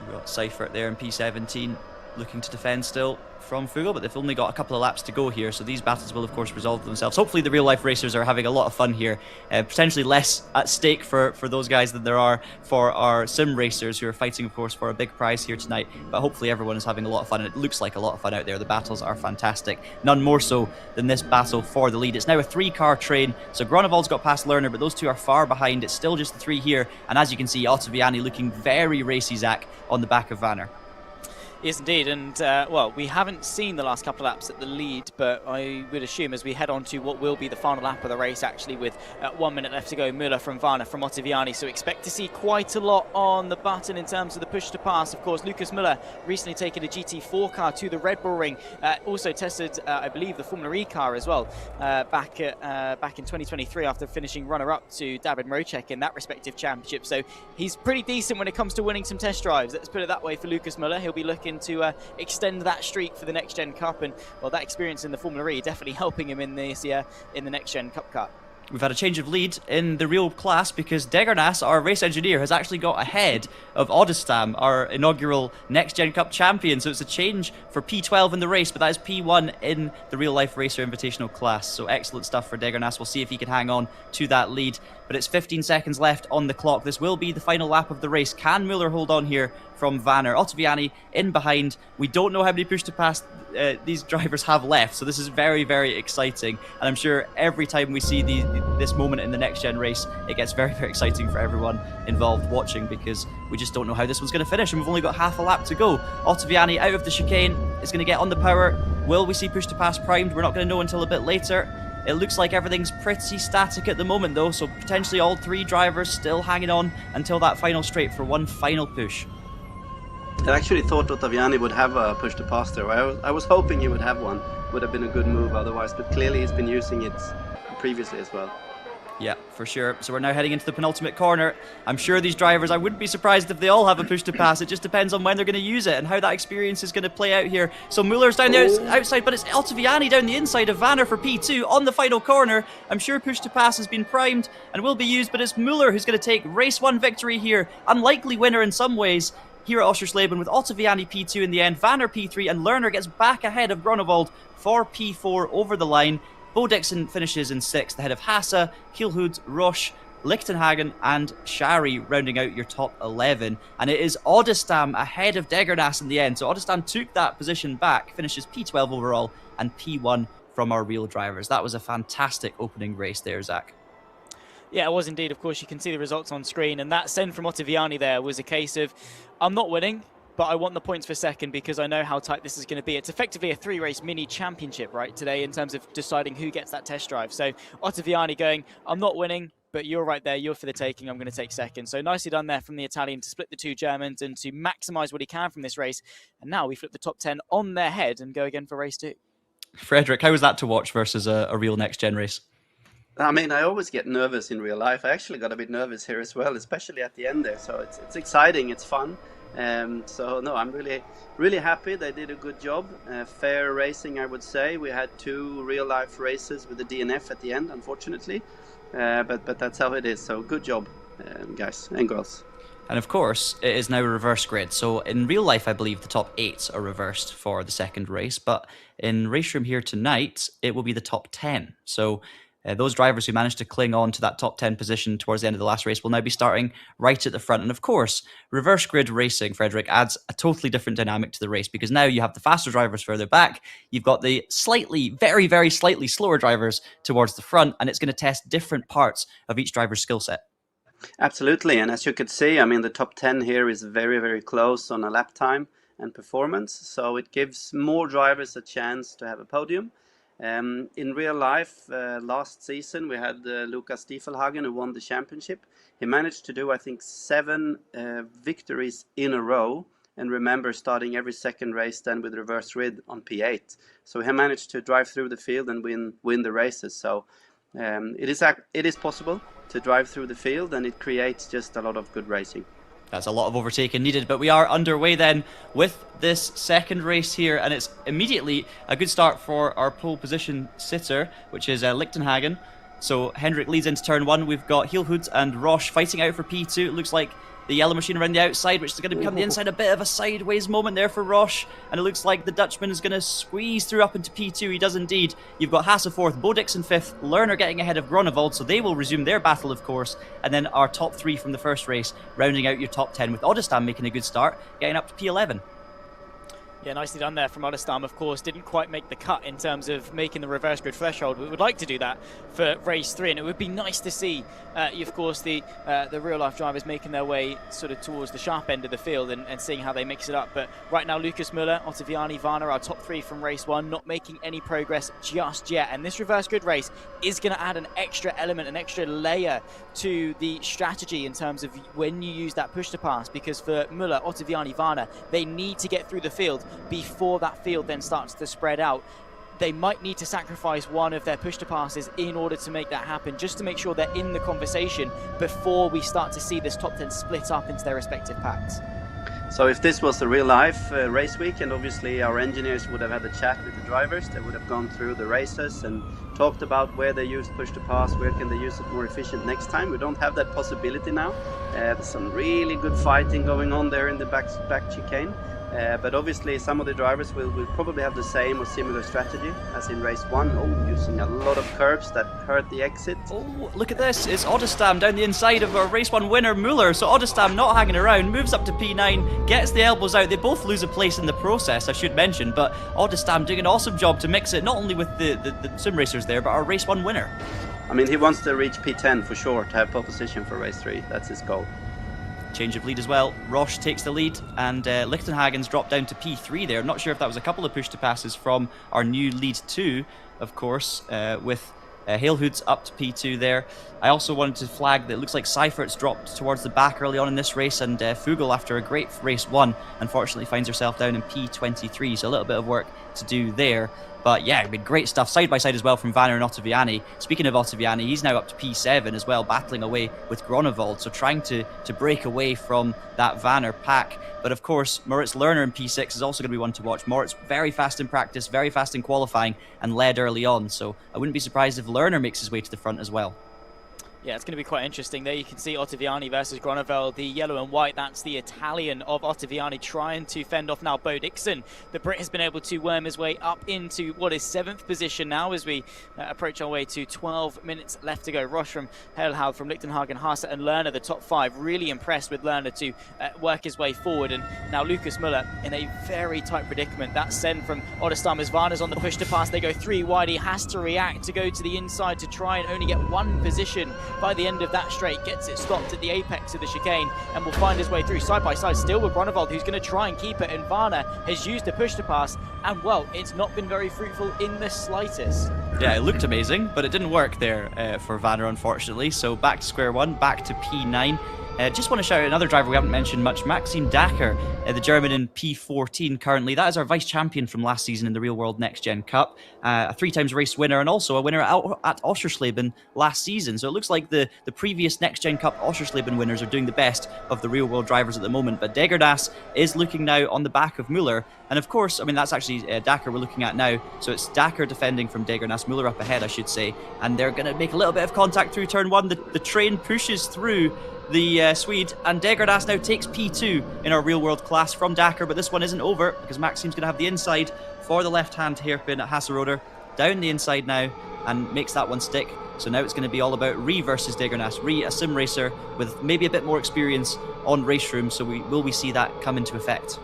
We've got Seifert there in P17 looking to defend still from Fugel, but they've only got a couple of laps to go here, so these battles will of course resolve themselves. Hopefully the real life racers are having a lot of fun here, potentially less at stake for those guys than there are for our sim racers, who are fighting of course for a big prize here tonight. But hopefully everyone is having a lot of fun, and it looks like a lot of fun out there. The battles are fantastic, none more so than this battle for the lead. It's now a 3-car train, so Gronewold's got past Lerner, but those 2 are far behind. It's still just the 3 here, and as you can see, Ottaviani looking very racy, Zach, on the back of Vanner. Yes, indeed, and well, we haven't seen the last couple of laps at the lead, but I would assume as we head on to what will be the final lap of the race, actually, with 1 minute left to go, Müller from Vanner from Ottaviani, so expect to see quite a lot on the button in terms of the push to pass. Of course, Lucas Müller recently taken a GT4 car to the Red Bull Ring, also tested, I believe, the Formula E car as well, back in 2023 after finishing runner-up to David Mrocek in that respective championship, so he's pretty decent when it comes to winning some test drives. Let's put it that way for Lucas Müller. He'll be looking to extend that streak for the Next Gen Cup, and well, that experience in the Formula E definitely helping him in this year in the Next Gen Cup car. We've had a change of lead in the real class because Degernas, our race engineer, has actually got ahead of Odestam, our inaugural Next Gen Cup champion. So it's a change for P12 in the race, but that is P1 in the real life racer invitational class. So excellent stuff for Degernas. We'll see if he can hang on to that lead. But it's 15 seconds left on the clock. This will be the final lap of the race. Can Müller hold on here from Vanner? Ottaviani in behind. We don't know how many push to pass these drivers have left, so this is very, very exciting. And I'm sure every time we see this moment in the next gen race, it gets very, very exciting for everyone involved watching, because we just don't know how this one's going to finish, and we've only got half a lap to go. Ottaviani out of the chicane is going to get on the power. Will we see push to pass primed? We're not going to know until a bit later. It looks like everything's pretty static at the moment though, so potentially all 3 drivers still hanging on until that final straight for one final push. I actually thought Ottaviani would have a push to pass there. I was hoping he would have one. Would have been a good move otherwise, but clearly he's been using it previously as well. Yeah, for sure. So we're now heading into the penultimate corner. I'm sure these drivers, I wouldn't be surprised if they all have a push to pass. It just depends on when they're going to use it and how that experience is going to play out here. So Muller's down the outside, but it's Ottaviani down the inside of Vanner for P2 on the final corner. I'm sure push to pass has been primed and will be used, but it's Muller who's going to take race 1 victory here. Unlikely winner in some ways here at Oschersleben, with Ottaviani P2 in the end, Vanner P3, and Lerner gets back ahead of Gronewold for P4 over the line. Bo Dixon finishes in 6th ahead of Hasse, Kielhood, Roche, Lichtenhagen and Shari rounding out your top 11. And it is Odestam ahead of Degernas in the end. So Odestam took that position back, finishes P12 overall and P1 from our real drivers. That was a fantastic opening race there, Zach. Yeah, it was indeed. Of course, you can see the results on screen. And that send from Ottaviani there was a case of, I'm not winning, but I want the points for second because I know how tight this is going to be. It's effectively a 3-race mini championship, right, today in terms of deciding who gets that test drive. So Ottaviani going, I'm not winning, but you're right there. You're for the taking. I'm going to take second. So nicely done there from the Italian to split the 2 Germans and to maximise what he can from this race. And now we flip the top 10 on their head and go again for race 2. Frederick, how was that to watch versus a real next-gen race? I mean, I always get nervous in real life. I actually got a bit nervous here as well, especially at the end there. So it's exciting, it's fun. So no, I'm really happy. They did a good job. Fair racing, I would say. We had 2 real-life races with the DNF at the end, unfortunately. But that's how it is. So good job, guys and girls. And of course, it is now a reverse grid. So in real life, I believe the top 8 are reversed for the second race. But in Race Room here tonight, it will be the top 10. So those drivers who managed to cling on to that top 10 position towards the end of the last race will now be starting right at the front. And of course, reverse grid racing, Frederick, adds a totally different dynamic to the race, because now you have the faster drivers further back. You've got the very, very slightly slower drivers towards the front, and it's going to test different parts of each driver's skill set. Absolutely, and as you could see, I mean, the top 10 here is very, very close on a lap time and performance, so it gives more drivers a chance to have a podium. In real life, last season we had Lucas Stiefelhagen, who won the championship. He managed to do, I think, 7 victories in a row, and remember, starting every second race then with reverse grid on P8. So he managed to drive through the field and win the races. So it is possible to drive through the field, and it creates just a lot of good racing. That's a lot of overtaking needed, but we are underway then with this second race here, and it's immediately a good start for our pole position sitter, which is Lichtenhagen. So Hendrik leads into turn 1. We've got Heelhood and Roche fighting out for P2. It looks like the yellow machine around the outside, which is going to become the inside. A bit of a sideways moment there for Roche, and it looks like the Dutchman is going to squeeze through up into P2. He does indeed. You've got Hasse 4th, Bo Dixon 5th, Lerner getting ahead of Groenewold, so they will resume their battle, of course. And then our top 3 from the first race, rounding out your top 10, with Oddestam making a good start, getting up to P11. Yeah, nicely done there from Oddestam. Of course, didn't quite make the cut in terms of making the reverse grid threshold. We would like to do that for race 3, and it would be nice to see, of course, the real life drivers making their way sort of towards the sharp end of the field and seeing how they mix it up. But right now, Lucas Müller, Ottaviani, Varner, our top 3 from race 1, not making any progress just yet. And this reverse grid race is going to add an extra element, an extra layer to the strategy in terms of when you use that push to pass, because for Müller, Ottaviani, Varner, they need to get through the field before that field then starts to spread out. They might need to sacrifice one of their push to passes in order to make that happen, just to make sure they're in the conversation before we start to see this top 10 split up into their respective packs. So if this was a real life race week, and obviously our engineers would have had a chat with the drivers, they would have gone through the races and talked about where they used push to pass, where can they use it more efficient next time. We don't have that possibility now. There's some really good fighting going on there in the back chicane. But obviously some of the drivers will probably have the same or similar strategy as in race 1. Oh, using a lot of curves that hurt the exit. Oh, look at this. It's Oddestam down the inside of our race 1 winner, Müller. So Oddestam not hanging around, moves up to P9, gets the elbows out. They both lose a place in the process, I should mention. But Oddestam doing an awesome job to mix it, not only with the sim racers there, but our race 1 winner. I mean, he wants to reach P10 for sure, to have pole position for race 3. That's his goal. Change of lead as well. Roche takes the lead, and Lichtenhagen's dropped down to P3 there. I'm not sure if that was a couple of push to passes from our new lead 2, of course, with Heelhood's up to P2 there. I also wanted to flag that it looks like Seifert's dropped towards the back early on in this race, and Fugel, after a great race 1, unfortunately finds herself down in P23, so a little bit of work to do there. But yeah, I mean, great stuff side by side as well from Vanner and Ottaviani. Speaking of Ottaviani, he's now up to P7 as well, battling away with Groenewold, so trying to break away from that Vanner pack. But of course, Moritz Lerner in P6 is also going to be one to watch. Moritz very fast in practice, very fast in qualifying, and led early on, so I wouldn't be surprised if Lerner makes his way to the front as well. Yeah, it's going to be quite interesting. There you can see Ottaviani versus Groenewold, the yellow and white. That's the Italian of Ottaviani trying to fend off now Bo Dixon. The Brit has been able to worm his way up into what is 7th position now as we approach our way to 12 minutes left to go. Roche from Heelhoud, from Lichtenhagen, Hasse and Lerner, the top 5. Really impressed with Lerner to work his way forward. And now Lucas Müller in a very tight predicament. That send from Oddestam as Varner's on the push to pass. They go 3 wide. He has to react to go to the inside to try and only get 1 position by the end of that straight. Gets it stopped at the apex of the chicane and will find his way through side by side still with Groenewold, who's going to try and keep it, and Varner has used a push to pass, and well, it's not been very fruitful in the slightest. Yeah, it looked amazing, but it didn't work there for Vanner, unfortunately. So back to square one, back to P9. Just want to shout out another driver we haven't mentioned much, Maxime Dacker, the German in P14 currently. That is our vice champion from last season in the Real World NXT GEN Cup, a 3 times race winner, and also a winner at Oschersleben last season. So it looks like the previous NXT GEN Cup Oschersleben winners are doing the best of the Real World drivers at the moment. But Degerdas is looking now on the back of Müller. And of course, I mean, that's actually Dacker we're looking at now. So it's Dacker defending from Degerdas, Müller up ahead, I should say. And they're going to make a little bit of contact through turn 1. The train pushes through the Swede, and Degerdas now takes P2 in our real-world class from Dakar, but this one isn't over because Max seems going to have the inside for the left-hand hairpin at Hasseröder. Down the inside now and makes that one stick. So now it's going to be all about Ree versus Degernas. Ree, a sim racer with maybe a bit more experience on race room, so will we see that come into effect?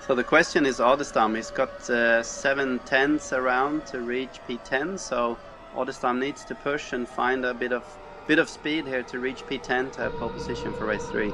So the question is Adestam. He's got 7/10 around to reach P10, so Adestam needs to push and find a bit of speed here to reach P10 to have pole position for race 3.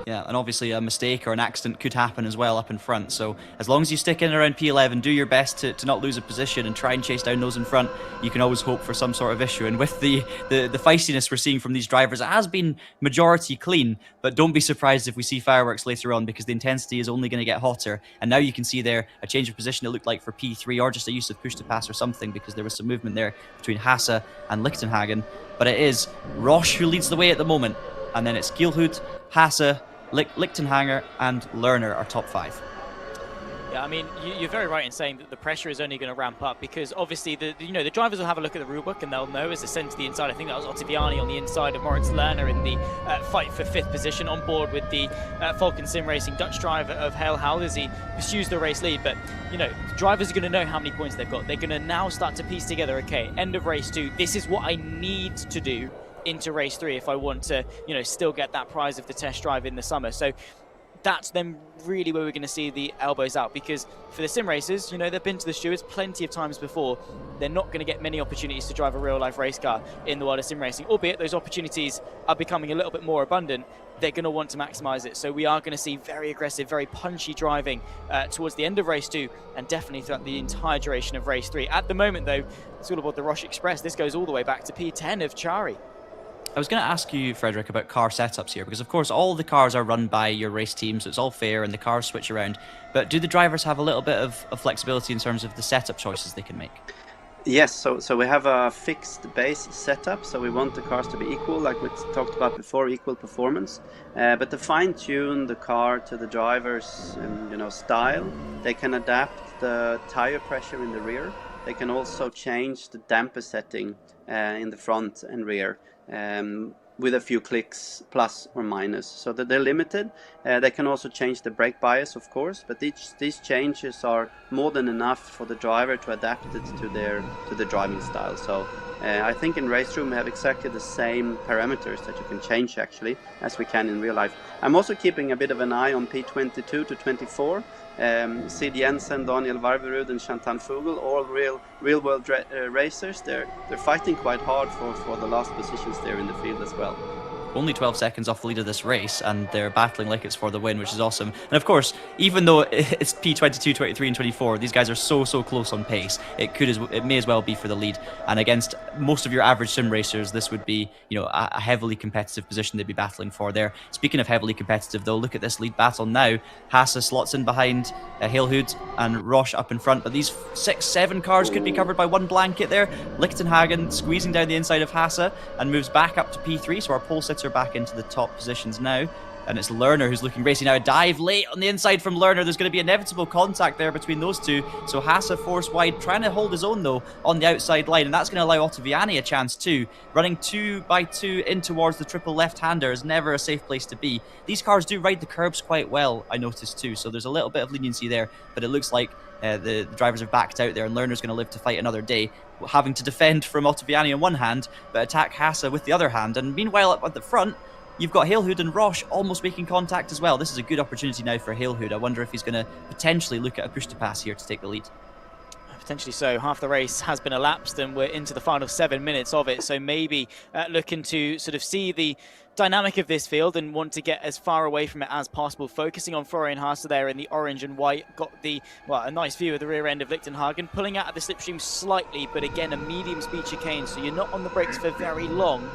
Yeah, and obviously a mistake or an accident could happen as well up in front. So as long as you stick in around P11, do your best to not lose a position and try and chase down those in front, you can always hope for some sort of issue. And with the feistiness we're seeing from these drivers, it has been majority clean, but don't be surprised if we see fireworks later on because the intensity is only going to get hotter. And now you can see there a change of position it looked like for P3 or just a use of push to pass or something because there was some movement there between Hasse and Lichtenhagen. But it is Roche who leads the way at the moment. And then it's Gilhut, Hasse, Lichtenhanger and Lerner are top 5. Yeah, I mean, you're very right in saying that the pressure is only going to ramp up because obviously the drivers will have a look at the rulebook and they'll know as they send to the inside. I think that was Ottaviani on the inside of Moritz Lerner in the fight for 5th position on board with the Falcon Sim Racing Dutch driver of Hale Hal as he pursues the race lead. But the drivers are going to know how many points they've got. They're going to now start to piece together, okay, end of race 2, this is what I need to do into race 3 if I want to, still get that prize of the test drive in the summer. So that's then really where we're going to see the elbows out because for the sim racers, they've been to the stewards plenty of times before. They're not going to get many opportunities to drive a real life race car in the world of sim racing, albeit those opportunities are becoming a little bit more abundant. They're going to want to maximize it. So we are going to see very aggressive, very punchy driving towards the end of race 2 and definitely throughout the entire duration of race 3. At the moment though, it's all about the Roche Express. This goes all the way back to P10 of Chari. I was going to ask you, Frederick, about car setups here, because of course all the cars are run by your race team, so it's all fair and the cars switch around. But do the drivers have a little bit of flexibility in terms of the setup choices they can make? Yes, so we have a fixed base setup, so we want the cars to be equal, like we talked about before, equal performance. But to fine-tune the car to the driver's style, they can adapt the tire pressure in the rear. They can also change the damper setting in the front and rear. With a few clicks plus or minus, so that they're limited. They can also change the brake bias, of course, but these changes are more than enough for the driver to adapt it to the driving style. So I think in race room we have exactly the same parameters that you can change actually as we can in real life. I'm also keeping a bit of an eye on P22 to 24. Sid Jensen, Daniel Varverud and Chantal Fugel, all real world racers. They're fighting quite hard for the last positions there in the field as well. Only 12 seconds off the lead of this race, and they're battling like it's for the win, which is awesome. And of course, even though it's P22, 23 and 24, these guys are so close on pace. It may as well be for the lead. And against most of your average sim racers, this would be a heavily competitive position they'd be battling for there. Speaking of heavily competitive though, look at this lead battle now. Hasse slots in behind Halehood and Roche up in front, but these 6-7 cars could be covered by one blanket there. Lichtenhagen squeezing down the inside of Hasse and moves back up to P3, so our pole sitter back into the top positions now. And it's Lerner who's looking racy now. A dive late on the inside from Lerner. There's going to be inevitable contact there between those two. So Hasse force wide, trying to hold his own though on the outside line, and that's going to allow Ottaviani a chance too. Running 2 by 2 in towards the triple left-hander is never a safe place to be. These cars do ride the curbs quite well, I noticed too, so there's a little bit of leniency there, but it looks like the drivers have backed out there, and Lerner's going to live to fight another day, having to defend from Ottaviani on one hand, but attack Hasse with the other hand. And meanwhile up at the front, you've got Halehood and Roche almost making contact as well. This is a good opportunity now for Halehood. I wonder if he's going to potentially look at a push to pass here to take the lead. Potentially so. Half the race has been elapsed and we're into the final 7 minutes of it, so maybe looking to sort of see the dynamic of this field and want to get as far away from it as possible, focusing on Florian Hasse there in the orange and white. Got a nice view of the rear end of Lichtenhagen, pulling out of the slipstream slightly, but again a medium speed chicane, so you're not on the brakes for very long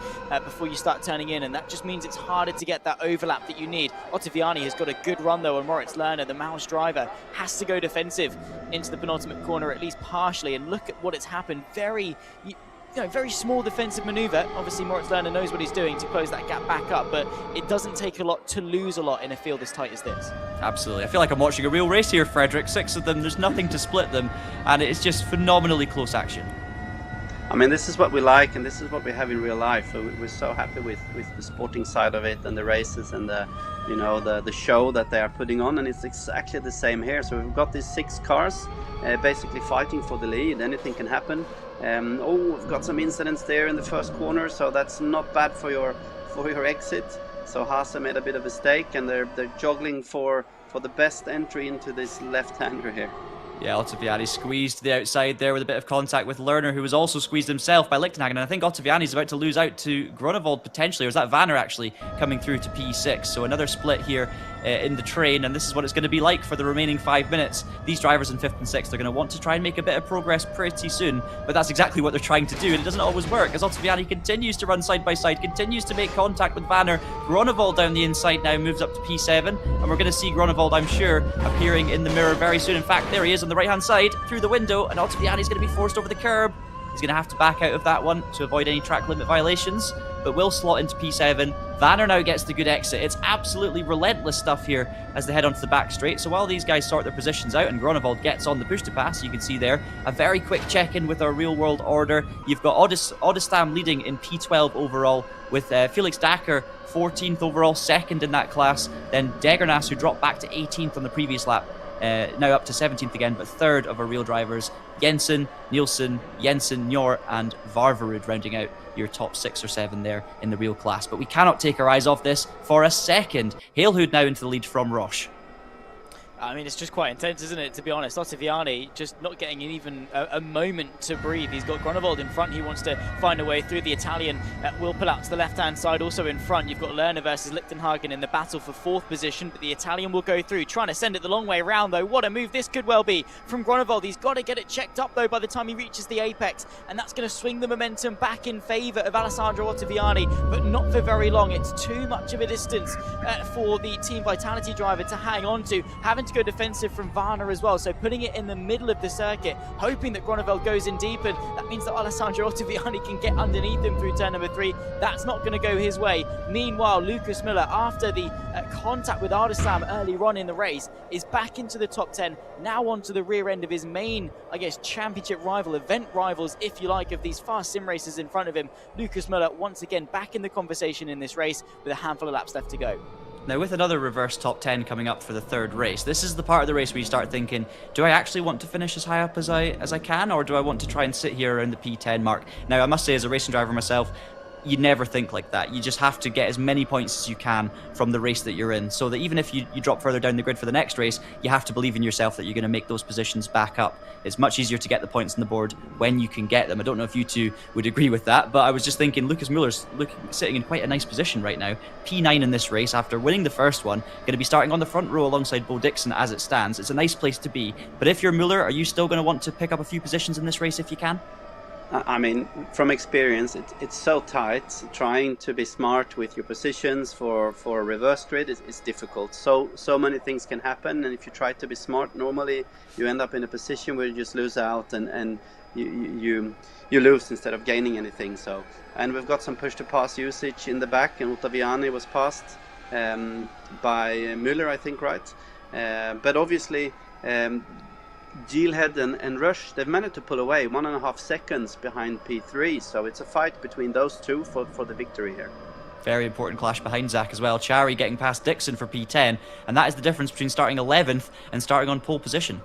before you start turning in, and that just means it's harder to get that overlap that you need. Ottaviani has got a good run though on Moritz Lerner. The Maus driver has to go defensive into the penultimate corner, at least partially, and look at what it's happened. Very small defensive maneuver. Obviously Moritz Lerner knows what he's doing to close that gap back up, but it doesn't take a lot to lose a lot in a field as tight as this. Absolutely. I feel like I'm watching a real race here, Frederick. 6 of them, there's nothing to split them, and it's just phenomenally close action. I mean, this is what we like, and this is what we have in real life. So we're so happy with the sporting side of it, and the races, and the show that they are putting on, and it's exactly the same here. So we've got these 6 cars basically fighting for the lead. Anything can happen. We've got some incidents there in the first corner, so that's not bad for your exit. So Haase made a bit of a mistake, and they're juggling for the best entry into this left-hander here. Yeah, Ottaviani squeezed the outside there with a bit of contact with Lerner, who was also squeezed himself by Lichtenhagen. And I think Ottaviani's about to lose out to Grunewald potentially, or is that Vanner actually coming through to P6? So another split here in the train, and this is what it's going to be like for the remaining 5 minutes. These drivers in 5th and 6th are going to want to try and make a bit of progress pretty soon, but that's exactly what they're trying to do, and it doesn't always work, as Ottaviani continues to run side by side, continues to make contact with Vanner. Grunewald down the inside now moves up to P7, and we're going to see Grunewald, I'm sure, appearing in the mirror very soon. In fact, there he is on the right-hand side, through the window, and Ottaviani's going to be forced over the curb. He's going to have to back out of that one to avoid any track limit violations, but will slot into P7. Vanner now gets the good exit. It's absolutely relentless stuff here as they head onto the back straight. So while these guys sort their positions out and Grunewald gets on the push to pass, you can see there a very quick check-in with our real-world order. You've got Oddestam leading in P12 overall, with Felix Dacker 14th overall, second in that class. Then Degernas, who dropped back to 18th on the previous lap, now up to 17th again, but third of our real drivers. Jensen, Nielsen, Jensen, Njor, and Varvarud rounding out your top 6 or 7 there in the real class. But we cannot take our eyes off this for a second. Halehood now into the lead from Roche. I mean, it's just quite intense, isn't it, to be honest? Ottaviani just not getting even a moment to breathe. He's got Grunewald in front. He wants to find a way through. The Italian will pull out to the left-hand side. Also in front, you've got Lerner versus Lichtenhagen in the battle for 4th position, but the Italian will go through, trying to send it the long way around, though. What a move this could well be from Grunewald. He's got to get it checked up, though, by the time he reaches the apex, and that's going to swing the momentum back in favour of Alessandro Ottaviani, but not for very long. It's too much of a distance for the Team Vitality driver to hang on to, having to go defensive from Varner as well, so putting it in the middle of the circuit, hoping that Grunewald goes in deep, and that means that Alessandro Ottaviani can get underneath him through turn number 3. That's not going to go his way. Meanwhile, Lucas Müller, after the contact with Ardestam earlier on in the race, is back into the top 10, now onto the rear end of his main, I guess, championship rival, event rivals, if you like, of these fast sim racers in front of him. Lucas Müller once again back in the conversation in this race with a handful of laps left to go. Now, with another reverse top 10 coming up for the 3rd race, this is the part of the race where you start thinking, do I actually want to finish as high up as I can, or do I want to try and sit here around the P10 mark? Now, I must say, as a racing driver myself, you never think like that. You just have to get as many points as you can from the race that you're in, so that even if you drop further down the grid for the next race, you have to believe in yourself that you're going to make those positions back up. It's much easier to get the points on the board when you can get them. I don't know if you two would agree with that, but I was just thinking Lucas Müller's sitting in quite a nice position right now. P9 in this race after winning the first one, going to be starting on the front row alongside Bo Dixon as it stands. It's a nice place to be, but if you're Müller, are you still going to want to pick up a few positions in this race if you can? I mean, from experience, it's so tight. Trying to be smart with your positions for a reverse grid is difficult. So many things can happen, and if you try to be smart, normally you end up in a position where you just lose out, and you lose instead of gaining anything. So, and we've got some push to pass usage in the back, and Ottaviani was passed by Müller, I think, right? But obviously. Gilhead and Rush, they've managed to pull away 1.5 seconds behind P3, so it's a fight between those two for the victory here. Very important clash behind Zach as well. Chari getting past Dixon for P10, and that is the difference between starting 11th and starting on pole position.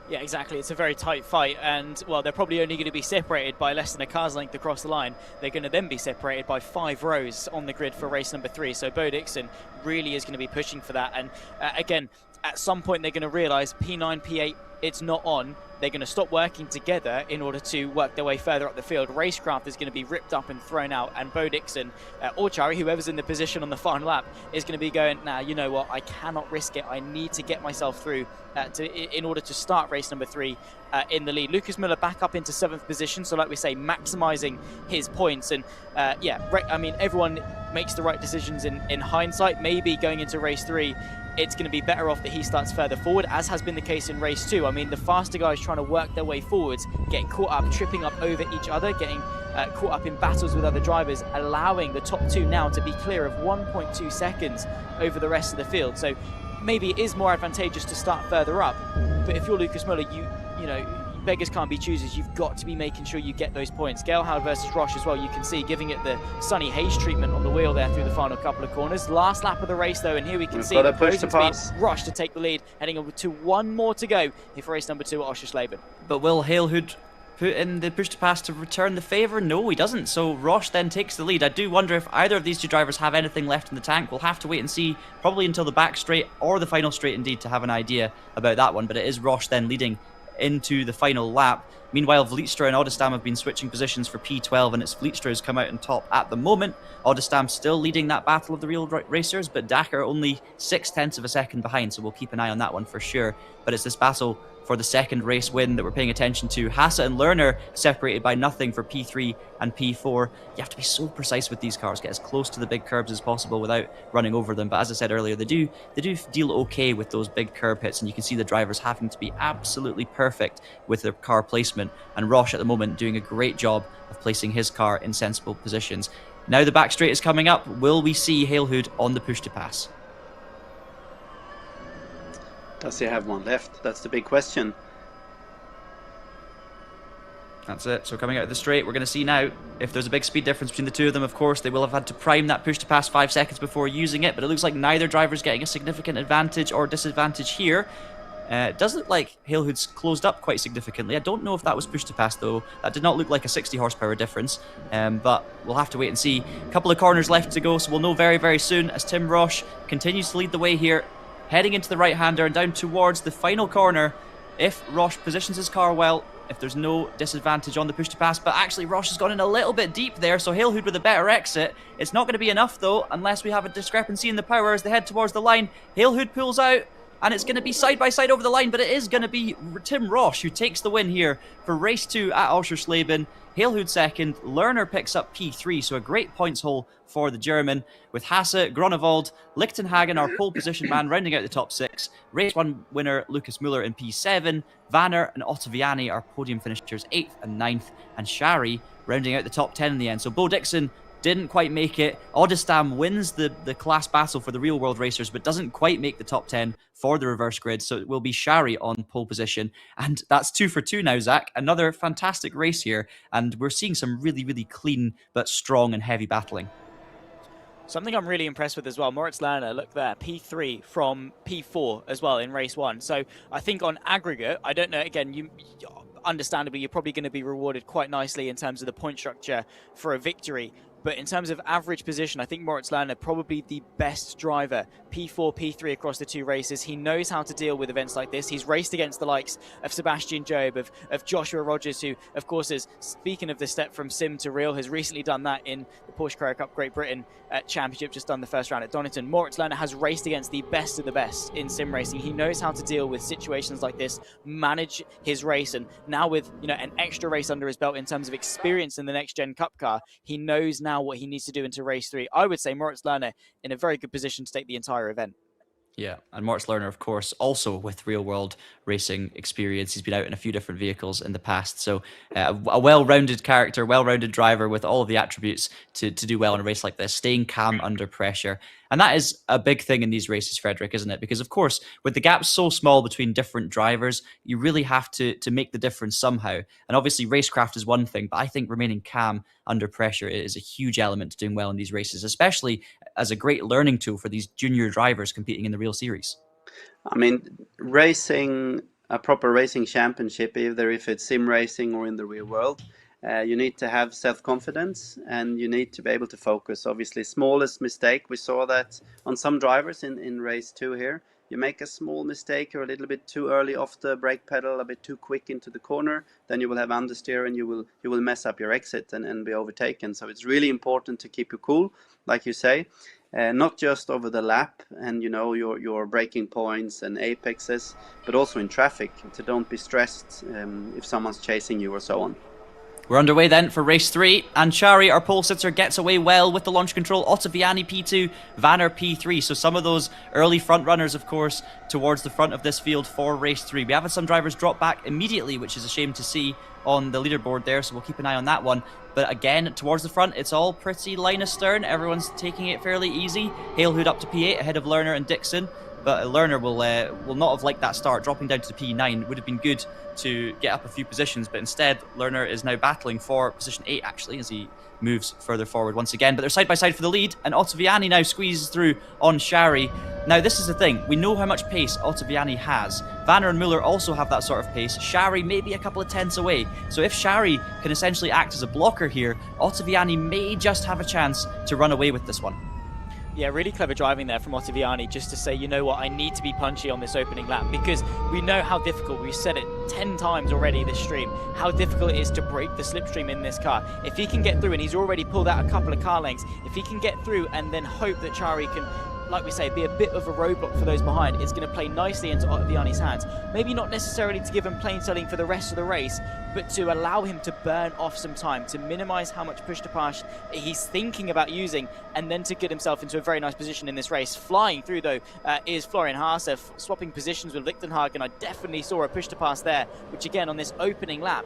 Yeah, exactly. It's a very tight fight, and, well, they're probably only going to be separated by less than a car's length across the line. They're going to then be separated by 5 rows on the grid for race number 3, so Bo Dixon really is going to be pushing for that, and again, at some point they're going to realise P9, P8, it's not on. They're going to stop working together in order to work their way further up the field. Racecraft is going to be ripped up and thrown out, and Bo Dixon or Chari, whoever's in the position on the final lap, is going to be going, nah, you know what, I cannot risk it. I need to get myself through in order to start race number 3 in the lead. Lucas Müller back up into 7th position, so like we say, maximising his points. And yeah, I mean, everyone makes the right decisions in hindsight. Maybe going into race 3, it's going to be better off that he starts further forward, as has been the case in race 2. I mean, the faster guys trying to work their way forwards, getting caught up, tripping up over each other, getting caught up in battles with other drivers, allowing the top 2 now to be clear of 1.2 seconds over the rest of the field. So maybe it is more advantageous to start further up, but if you're Lucas Müller, you know, you beggars can't be choosers. You've got to be making sure you get those points. Gelhard versus Roche as well, you can see, giving it the Sunny Haze treatment on the wheel there through the final couple of corners. Last lap of the race though, and here we can see the closing speed. Roche to take the lead, heading over to one more to go here for race number 2 at Oschersleben. But will Hailhood put in the push to pass to return the favour? No, he doesn't. So Roche then takes the lead. I do wonder if either of these two drivers have anything left in the tank. We'll have to wait and see, probably until the back straight or the final straight indeed, to have an idea about that one. But it is Roche then leading into the final lap. Meanwhile, Vlietstra and Oddestam have been switching positions for P12, and it's Vlietstra who's come out on top at the moment. Oddestam still leading that battle of the real racers, but Dakar only 0.6 of a second behind, so we'll keep an eye on that one for sure. But it's this battle for the second race win that we're paying attention to. Hasse and Lerner separated by nothing for P3 and P4. You have to be so precise with these cars, get as close to the big curbs as possible without running over them. But as I said earlier, they do deal okay with those big curb hits, and you can see the drivers having to be absolutely perfect with their car placement. And Roche at the moment doing a great job of placing his car in sensible positions. Now the back straight is coming up. Will we see Hailhood on the push to pass? Does he have one left? That's the big question. That's it. So coming out of the straight, we're going to see now if there's a big speed difference between the two of them. Of course, they will have had to prime that push to pass 5 seconds before using it, but it looks like neither driver's getting a significant advantage or disadvantage here. It does look like Hailhood's closed up quite significantly. I don't know if that was push to pass though. That did not look like a 60 horsepower difference, but we'll have to wait and see. A couple of corners left to go, so we'll know very, very soon as Tim Roche continues to lead the way here, heading into the right-hander and down towards the final corner. If Roche positions his car well, if there's no disadvantage on the push to pass, but actually Roche has gone in a little bit deep there, so Hailhood with a better exit. It's not going to be enough though, unless we have a discrepancy in the power as they head towards the line. Hailhood pulls out, and it's going to be side by side over the line, but it is going to be Tim Roche who takes the win here for race 2 at Oschersleben. Hailhood second, Lerner picks up P3, so a great points haul for the German, with Hasse, Grunewald, Lichtenhagen, our pole position man, rounding out the top 6. Race 1 winner Lucas Muller in P7, Vanner and Ottaviani are podium finishers 8th and 9th, and Shari rounding out the top 10 in the end. So Bo Dixon didn't quite make it. Oddestam wins the class battle for the real world racers, but doesn't quite make the top 10 for the reverse grid. So it will be Shari on pole position. And that's 2 for 2 now, Zach. Another fantastic race here. And we're seeing some really, really clean, but strong and heavy battling. Something I'm really impressed with as well, Moritz Lerner, look there, P3 from P4 as well in race 1. So I think on aggregate, I don't know, again, understandably, you're probably going to be rewarded quite nicely in terms of the point structure for a victory. But in terms of average position, I think Moritz Lerner probably the best driver, P4, P3 across the 2 races. He knows how to deal with events like this. He's raced against the likes of Sebastian Job, of Joshua Rogers, who, of course, is, speaking of the step from sim to real, has recently done that in the Porsche Carrera Cup Great Britain Championship, just done the first round at Donington. Moritz Lerner has raced against the best of the best in sim racing. He knows how to deal with situations like this, manage his race, and now with an extra race under his belt in terms of experience in the Next Gen Cup car, he knows now what he needs to do into race 3. I would say Moritz Lerner in a very good position to take the entire event. Yeah, and Moritz Lerner, of course, also with real-world racing experience. He's been out in a few different vehicles in the past. So a well-rounded character, well-rounded driver with all of the attributes to do well in a race like this, staying calm under pressure. And that is a big thing in these races, Frederick, isn't it? Because, of course, with the gaps so small between different drivers, you really have to make the difference somehow. And obviously, racecraft is one thing, but I think remaining calm under pressure is a huge element to doing well in these races, especially as a great learning tool for these junior drivers competing in the real series. I mean, racing a proper racing championship, either if it's sim racing or in the real world, you need to have self-confidence and you need to be able to focus. Obviously, smallest mistake, we saw that on some drivers in race 2 here. You make a small mistake, you're a little bit too early off the brake pedal, a bit too quick into the corner, then you will have understeer and you will mess up your exit and be overtaken. So it's really important to keep you cool, like you say, not just over the lap and your braking points and apexes, but also in traffic, to don't be stressed if someone's chasing you or so on. We're underway then for race 3, and Shari, our pole sitter, gets away well with the launch control. Ottaviani P2, Vanner P3. So some of those early front runners, of course, towards the front of this field for race 3. We have had some drivers drop back immediately, which is a shame to see on the leaderboard there, so we'll keep an eye on that one. But again, towards the front, it's all pretty line astern. Everyone's taking it fairly easy. Hailhood up to P8 ahead of Lerner and Dixon. but Lerner will not have liked that start. Dropping down to the P9 would have been good to get up a few positions, but instead Lerner is now battling for position 8 actually, as he moves further forward once again. But they're side by side for the lead, and Ottaviani now squeezes through on Shari. Now this is the thing, we know how much pace Ottaviani has. Vanner and Muller also have that sort of pace. Shari maybe a couple of tenths away, so if Shari can essentially act as a blocker here, Ottaviani may just have a chance to run away with this one. Yeah, really clever driving there from Ottaviani, just to say, you know what, I need to be punchy on this opening lap, because we know how difficult, we've said it 10 times already this stream, how difficult it is to break the slipstream in this car. If he can get through, and he's already pulled out a couple of car lengths, if he can get through and then hope that Chari can, like we say, be a bit of a roadblock for those behind, it's going to play nicely into Ottaviani's hands. Maybe not necessarily to give him plain sailing for the rest of the race, but to allow him to burn off some time, to minimize how much push to pass he's thinking about using, and then to get himself into a very nice position in this race. Flying through, though, is Florian Haase, swapping positions with Lichtenhagen. I definitely saw a push to pass there, which again, on this opening lap,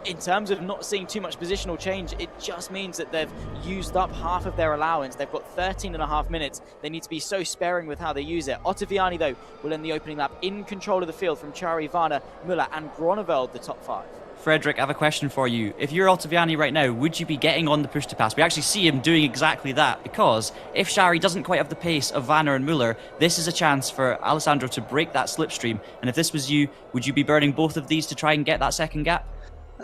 in terms of not seeing too much positional change, it just means that they've used up half of their allowance. They've got 13.5 minutes. They need to be so sparing with how they use it. Ottaviani, though, will end the opening lap in control of the field from Chari, Vanner, Müller and Groneveld, the top 5. Frederick, I have a question for you. If you're Ottaviani right now, would you be getting on the push to pass? We actually see him doing exactly that, because if Shari doesn't quite have the pace of Vanner and Muller, this is a chance for Alessandro to break that slipstream. And if this was you, would you be burning both of these to try and get that second gap?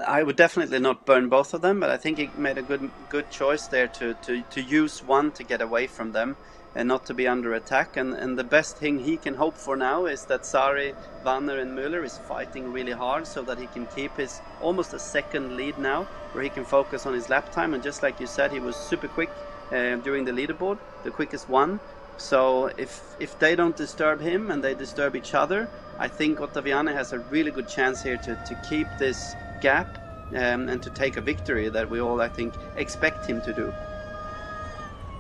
I would definitely not burn both of them, but I think he made a good choice there to use one to get away from them and not to be under attack. And the best thing he can hope for now is that Sari, Vanner and Müller is fighting really hard, so that he can keep his almost a second lead now, where he can focus on his lap time. And just like you said, he was super quick during the leaderboard, the quickest one. So if they don't disturb him and they disturb each other, I think Ottaviani has a really good chance here to keep this gap and to take a victory that we all, I think, expect him to do.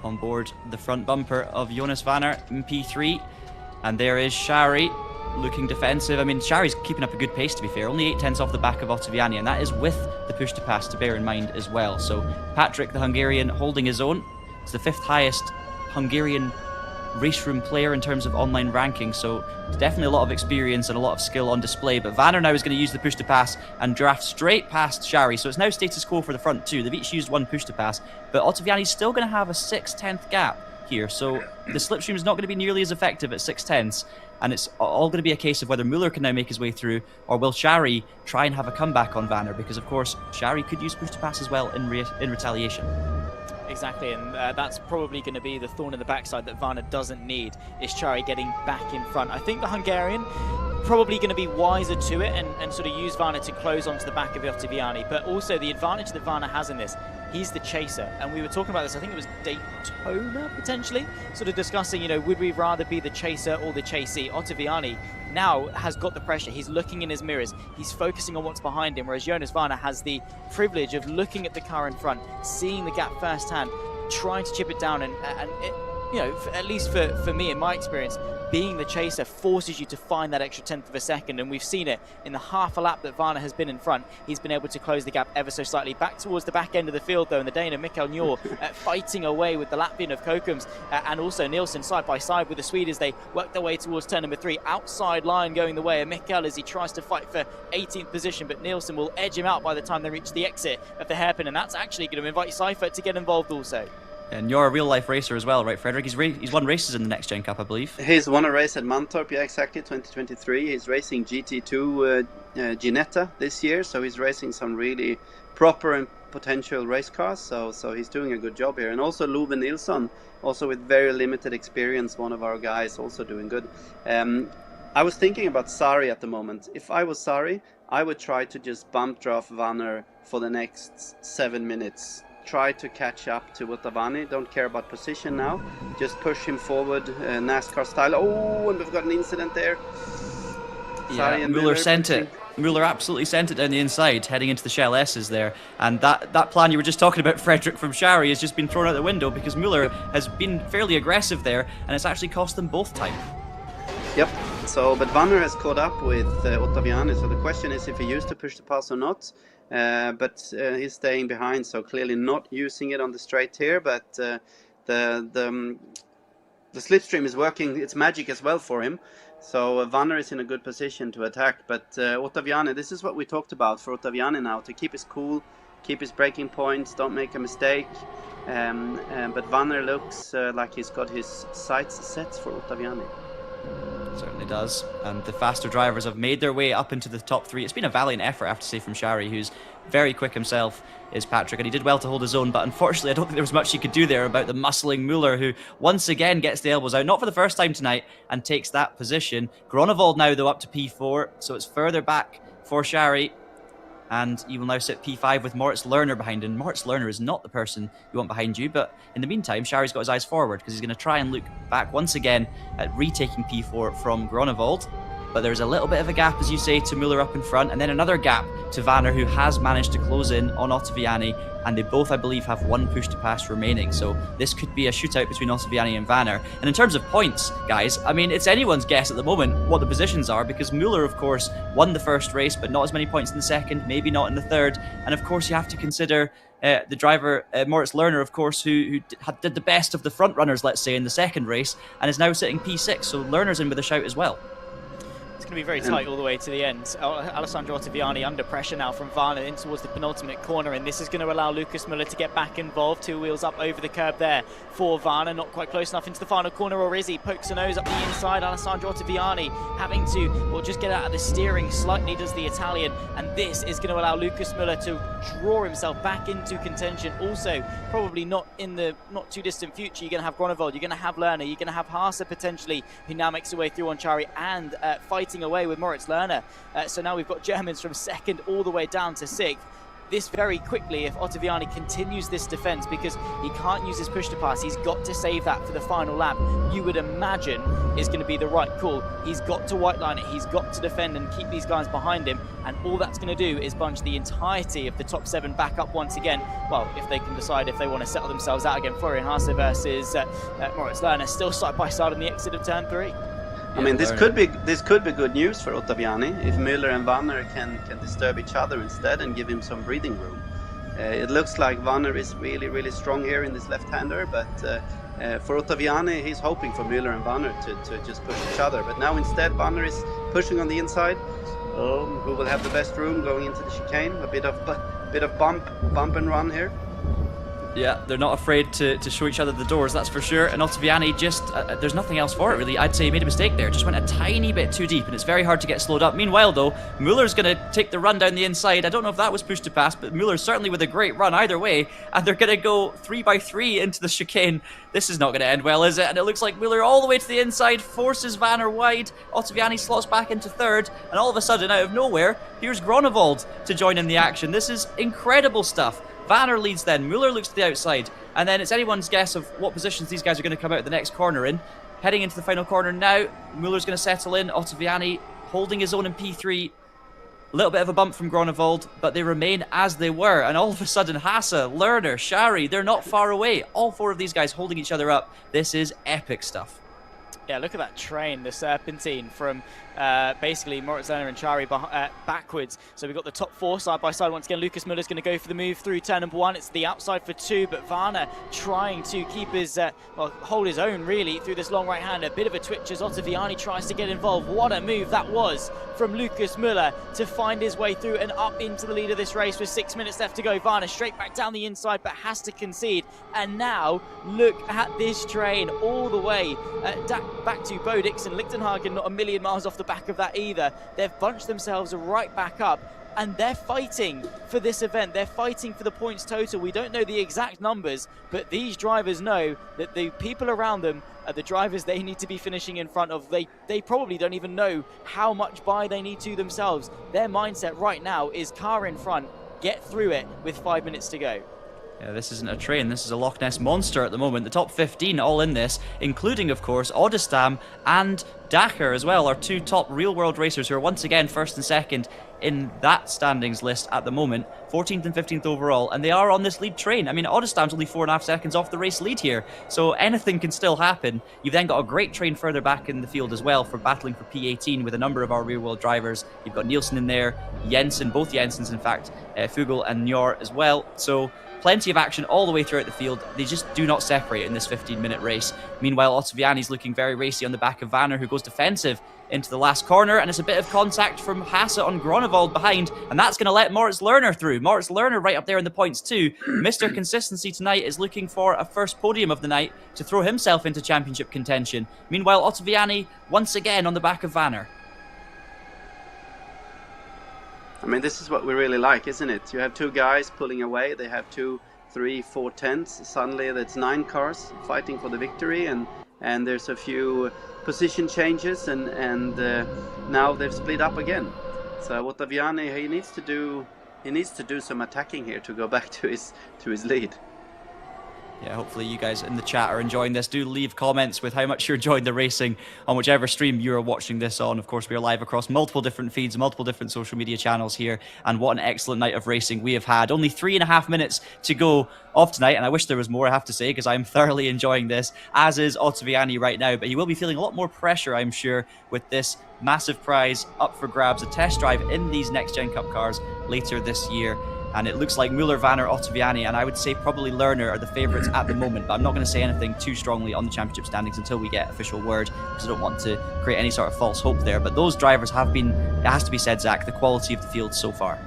On board the front bumper of Jonas Vanner in P3, and there is Shari looking defensive. I mean, Shari's keeping up a good pace, to be fair, only 8 tenths off the back of Ottaviani, and that is with the push to pass to bear in mind as well. So Patrick, the Hungarian, holding his own. It's the 5th highest Hungarian race room player in terms of online ranking, so definitely a lot of experience and a lot of skill on display. But Vanner now is going to use the push to pass and draft straight past Shari, so it's now status quo for the front two. They've each used one push to pass, but Ottaviani's still going to have a 6/10 gap here, so the slipstream is not going to be nearly as effective at 6/10, and it's all going to be a case of whether Muller can now make his way through, or will Shari try and have a comeback on Vanner, because of course Shari could use push to pass as well in retaliation. Exactly, and that's probably going to be the thorn in the backside that Vanner doesn't need, is Chari getting back in front. I think the Hungarian probably going to be wiser to it and sort of use Vanner to close onto the back of Ottaviani, but also the advantage that Vanner has in this, he's the chaser, and we were talking about this, I think it was Daytona potentially, sort of discussing, you know, would we rather be the chaser or the chasee? Ottaviani now has got the pressure, he's looking in his mirrors, he's focusing on what's behind him, whereas Jonas Vanner has the privilege of looking at the car in front, seeing the gap firsthand, trying to chip it down, and it, you know, at least for me in my experience, being the chaser forces you to find that extra 10th of a second, and we've seen it in the half a lap that Vanner has been in front. He's been able to close the gap ever so slightly. Back towards the back end of the field, though, and the Dane of Mikael Njor fighting away with the Latvian of Kokums, and also Nielsen side by side with the Swede as they work their way towards turn number 3. Outside line going the way of Mikael as he tries to fight for 18th position, but Nielsen will edge him out by the time they reach the exit of the hairpin, and that's actually going to invite Seifert to get involved also. And you're a real-life racer as well, right, Frederick? He's won races in the NXT GEN Cup, I believe. He's won a race at Mantorp, yeah, exactly, 2023. He's racing GT2 Ginetta this year, so he's racing some really proper and potential race cars, so he's doing a good job here. And also Love Nilsson, also with very limited experience, one of our guys, also doing good. I was thinking about Sari at the moment. If I was Sari, I would try to just bump draft Vanner for the next 7 minutes. Try to catch up to Ottaviani. Don't care about position now. Just push him forward, NASCAR style. Oh, and we've got an incident there. Yeah, Muller sent it. Muller absolutely sent it down the inside, heading into the Shell S's there. And that plan you were just talking about, Frederick, from Shari, has just been thrown out the window, because Muller has been fairly aggressive there, and it's actually cost them both time. Yep. So, but Vanner has caught up with Ottaviani. So the question is if he used to push the pass or not. But he's staying behind, so clearly not using it on the straight here. But the the slipstream is working its magic as well for him. So Vanner is in a good position to attack. But Ottaviani, this is what we talked about for Ottaviani now, to keep his cool, keep his braking points, don't make a mistake. But Vanner looks like he's got his sights set for Ottaviani. Certainly does. And the faster drivers have made their way up into the top 3. It's been a valiant effort, I have to say, from Shari, who's very quick himself, is Patrick, and he did well to hold his own, but unfortunately I don't think there was much he could do there about the muscling Muller, who once again gets the elbows out, not for the first time tonight, and takes that position. Gronewold now, though, up to P4, so it's further back for Shari, and he will now sit P5 with Moritz Lerner behind him. Moritz Lerner is not the person you want behind you, but in the meantime, Shari's got his eyes forward, because he's going to try and look back once again at retaking P4 from Gronewold. But there's a little bit of a gap, as you say, to Muller up in front, and then another gap to Vanner, who has managed to close in on Ottaviani, and they both, I believe, have 1 push to pass remaining. So this could be a shootout between Ottaviani and Vanner. And in terms of points, guys, I mean, it's anyone's guess at the moment what the positions are, because Muller, of course, won the first race, but not as many points in the second, maybe not in the third. And of course, you have to consider the driver, Moritz Lerner, of course, who did the best of the front runners, let's say, in the second race, and is now sitting P6. So Lerner's in with a shout as well. It's going to be very tight all the way to the end. Alessandro Ottaviani under pressure now from Vanner in towards the penultimate corner, and this is going to allow Lucas Muller to get back involved. 2 wheels up over the curb there for Vanner, not quite close enough into the final corner, or is he? Pokes a nose up the inside. Alessandro Ottaviani having to, well, just get out of the steering slightly, does the Italian, and this is going to allow Lucas Muller to draw himself back into contention. Also, probably not in the not too distant future, you're going to have Gronewold, you're going to have Lerner, you're going to have Haase potentially, who now makes her way through on Chari, and fighting away with Moritz Lerner. So now we've got Germans from 2nd all the way down to 6th. This very quickly, if Ottaviani continues this defence, because he can't use his push to pass, he's got to save that for the final lap, you would imagine is going to be the right call. He's got to white line it, he's got to defend and keep these guys behind him, and all that's going to do is bunch the entirety of the top 7 back up once again. Well, if they can decide if they want to settle themselves out again. Florian Haase versus Moritz Lerner, still side by side on the exit of turn 3. I mean, this could be good news for Ottaviani if Muller and Vanner can disturb each other instead and give him some breathing room. It looks like Vanner is really strong here in this left-hander, but for Ottaviani, he's hoping for Muller and Vanner to just push each other. But now instead, Vanner is pushing on the inside. Who will have the best room going into the chicane? A bit of bump and run here. Yeah, they're not afraid to show each other the doors, that's for sure. And Ottaviani just, there's nothing else for it really. I'd say he made a mistake there, just went a tiny bit too deep, and it's very hard to get slowed up. Meanwhile though, Muller's going to take the run down the inside. I don't know if that was push to pass, but Muller's certainly with a great run either way, and they're going to go 3x3 into the chicane. This is not going to end well, is it? And it looks like Muller all the way to the inside, forces Vanner wide. Ottaviani slots back into 3rd, and all of a sudden, out of nowhere, here's Gronewold to join in the action. This is incredible stuff. Vanner leads then, Muller looks to the outside, and then it's anyone's guess of what positions these guys are going to come out of the next corner in. Heading into the final corner now, Muller's going to settle in, Ottaviani holding his own in P3. A little bit of a bump from Gronewold, but they remain as they were, and all of a sudden Haase, Lerner, Shari, they're not far away. All 4 of these guys holding each other up. This is epic stuff. Yeah, look at that train, the serpentine from basically Moritz Lerner and Chari backwards. So we've got the top 4 side by side. Once again, Lucas Muller's going to go for the move through turn number 1. It's the outside for 2, but Vanner trying to keep his, hold his own really through this long right hand. A bit of a twitch as Ottaviani tries to get involved. What a move that was from Lucas Muller to find his way through and up into the lead of this race with 6 minutes left to go. Vanner straight back down the inside, but has to concede. And now look at this train all the way back to Bo Dixon. Lichtenhagen not a million miles off the back of that either. They've bunched themselves right back up, and they're fighting for this event. They're fighting for the points total. We don't know the exact numbers, but these drivers know that the people around them are the drivers they need to be finishing in front of. They probably don't even know how much by they need to themselves. Their mindset right now is car in front, get through it with 5 minutes to go. Yeah, this isn't a train, this is a Loch Ness monster at the moment. The top 15 all in this, including, of course, Oddestam and Dakar as well, our 2 top real-world racers who are once again 1st and 2nd in that standings list at the moment. 14th and 15th overall, and they are on this lead train. I mean, Oddestam's only 4.5 seconds off the race lead here, so anything can still happen. You've then got a great train further back in the field as well for battling for P18 with a number of our real-world drivers. You've got Nielsen in there, Jensen, both Jensens in fact, Fugel and Njor as well. So Plenty of action all the way throughout the field. They just do not separate in this 15-minute race. Meanwhile, Ottaviani's looking very racy on the back of Vanner, who goes defensive into the last corner, and it's a bit of contact from Hasse on Groenewold behind, and that's going to let Moritz Lerner through. Moritz Lerner right up there in the points too. Mr. Consistency tonight is looking for a first podium of the night to throw himself into championship contention. Meanwhile, Ottaviani once again on the back of Vanner. I mean, this is what we really like, isn't it? You have two guys pulling away. They have 2, 3, 4 tenths. Suddenly, that's 9 cars fighting for the victory, and there's a few position changes, and now they've split up again. So Ottaviani, he needs to do some attacking here to go back to his lead. Yeah, hopefully you guys in the chat are enjoying this. Do leave comments with how much you're enjoying the racing on whichever stream you are watching this on. Of course, we are live across multiple different feeds, multiple different social media channels here. And what an excellent night of racing we have had. Only 3.5 minutes to go of tonight. And I wish there was more, I have to say, because I'm thoroughly enjoying this, as is Ottaviani right now. But he will be feeling a lot more pressure, I'm sure, with this massive prize up for grabs, a test drive in these Next Gen Cup cars later this year. And it looks like Müller, Vanner, Ottaviani, and I would say probably Lerner are the favourites at the moment. But I'm not going to say anything too strongly on the championship standings until we get official word, because I don't want to create any sort of false hope there. But those drivers have been, it has to be said, Zach, the quality of the field so far.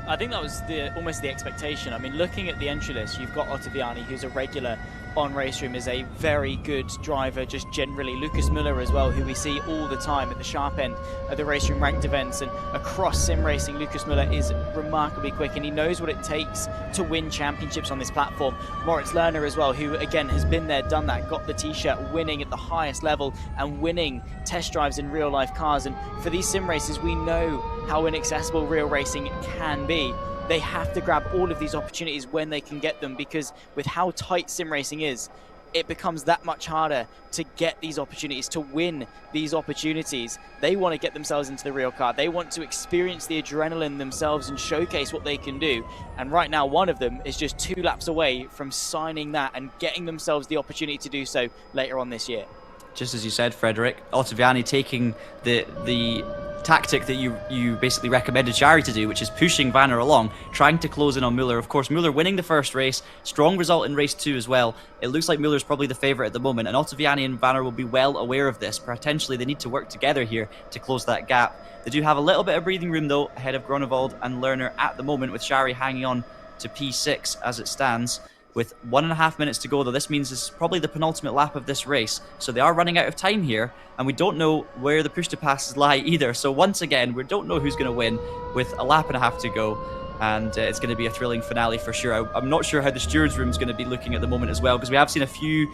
I think that was almost the expectation. I mean, looking at the entry list, you've got Ottaviani, who's a regular on Race Room, is a very good driver just generally. Lucas Müller as well, who we see all the time at the sharp end of the Race Room ranked events, and across sim racing, Lucas Müller is remarkably quick, and he knows what it takes to win championships on this platform. Moritz Lerner as well, who again has been there, done that, got the t-shirt, winning at the highest level and winning test drives in real life cars. And for these sim races, we know how inaccessible real racing can be. They have to grab all of these opportunities when they can get them, because with how tight sim racing is, it becomes that much harder to get these opportunities, to win these opportunities. They want to get themselves into the real car. They want to experience the adrenaline themselves and showcase what they can do. And right now, one of them is just 2 laps away from signing that and getting themselves the opportunity to do so later on this year. Just as you said, Frederick, Ottaviani taking the tactic that you basically recommended Shari to do, which is pushing Vanner along, trying to close in on Müller. Of course, Müller winning the first race, strong result in race 2 as well. It looks like Müller's probably the favourite at the moment, and Ottaviani and Vanner will be well aware of this. Potentially they need to work together here to close that gap. They do have a little bit of breathing room though ahead of Groenewold and Lerner at the moment, with Shari hanging on to P6 as it stands. With 1.5 minutes to go, though, this means this is probably the penultimate lap of this race. So they are running out of time here, and we don't know where the push-to-passes lie either. So once again, we don't know who's going to win with 1.5 laps to go. And it's going to be a thrilling finale for sure. I'm not sure how the stewards' room is going to be looking at the moment as well, because we have seen a few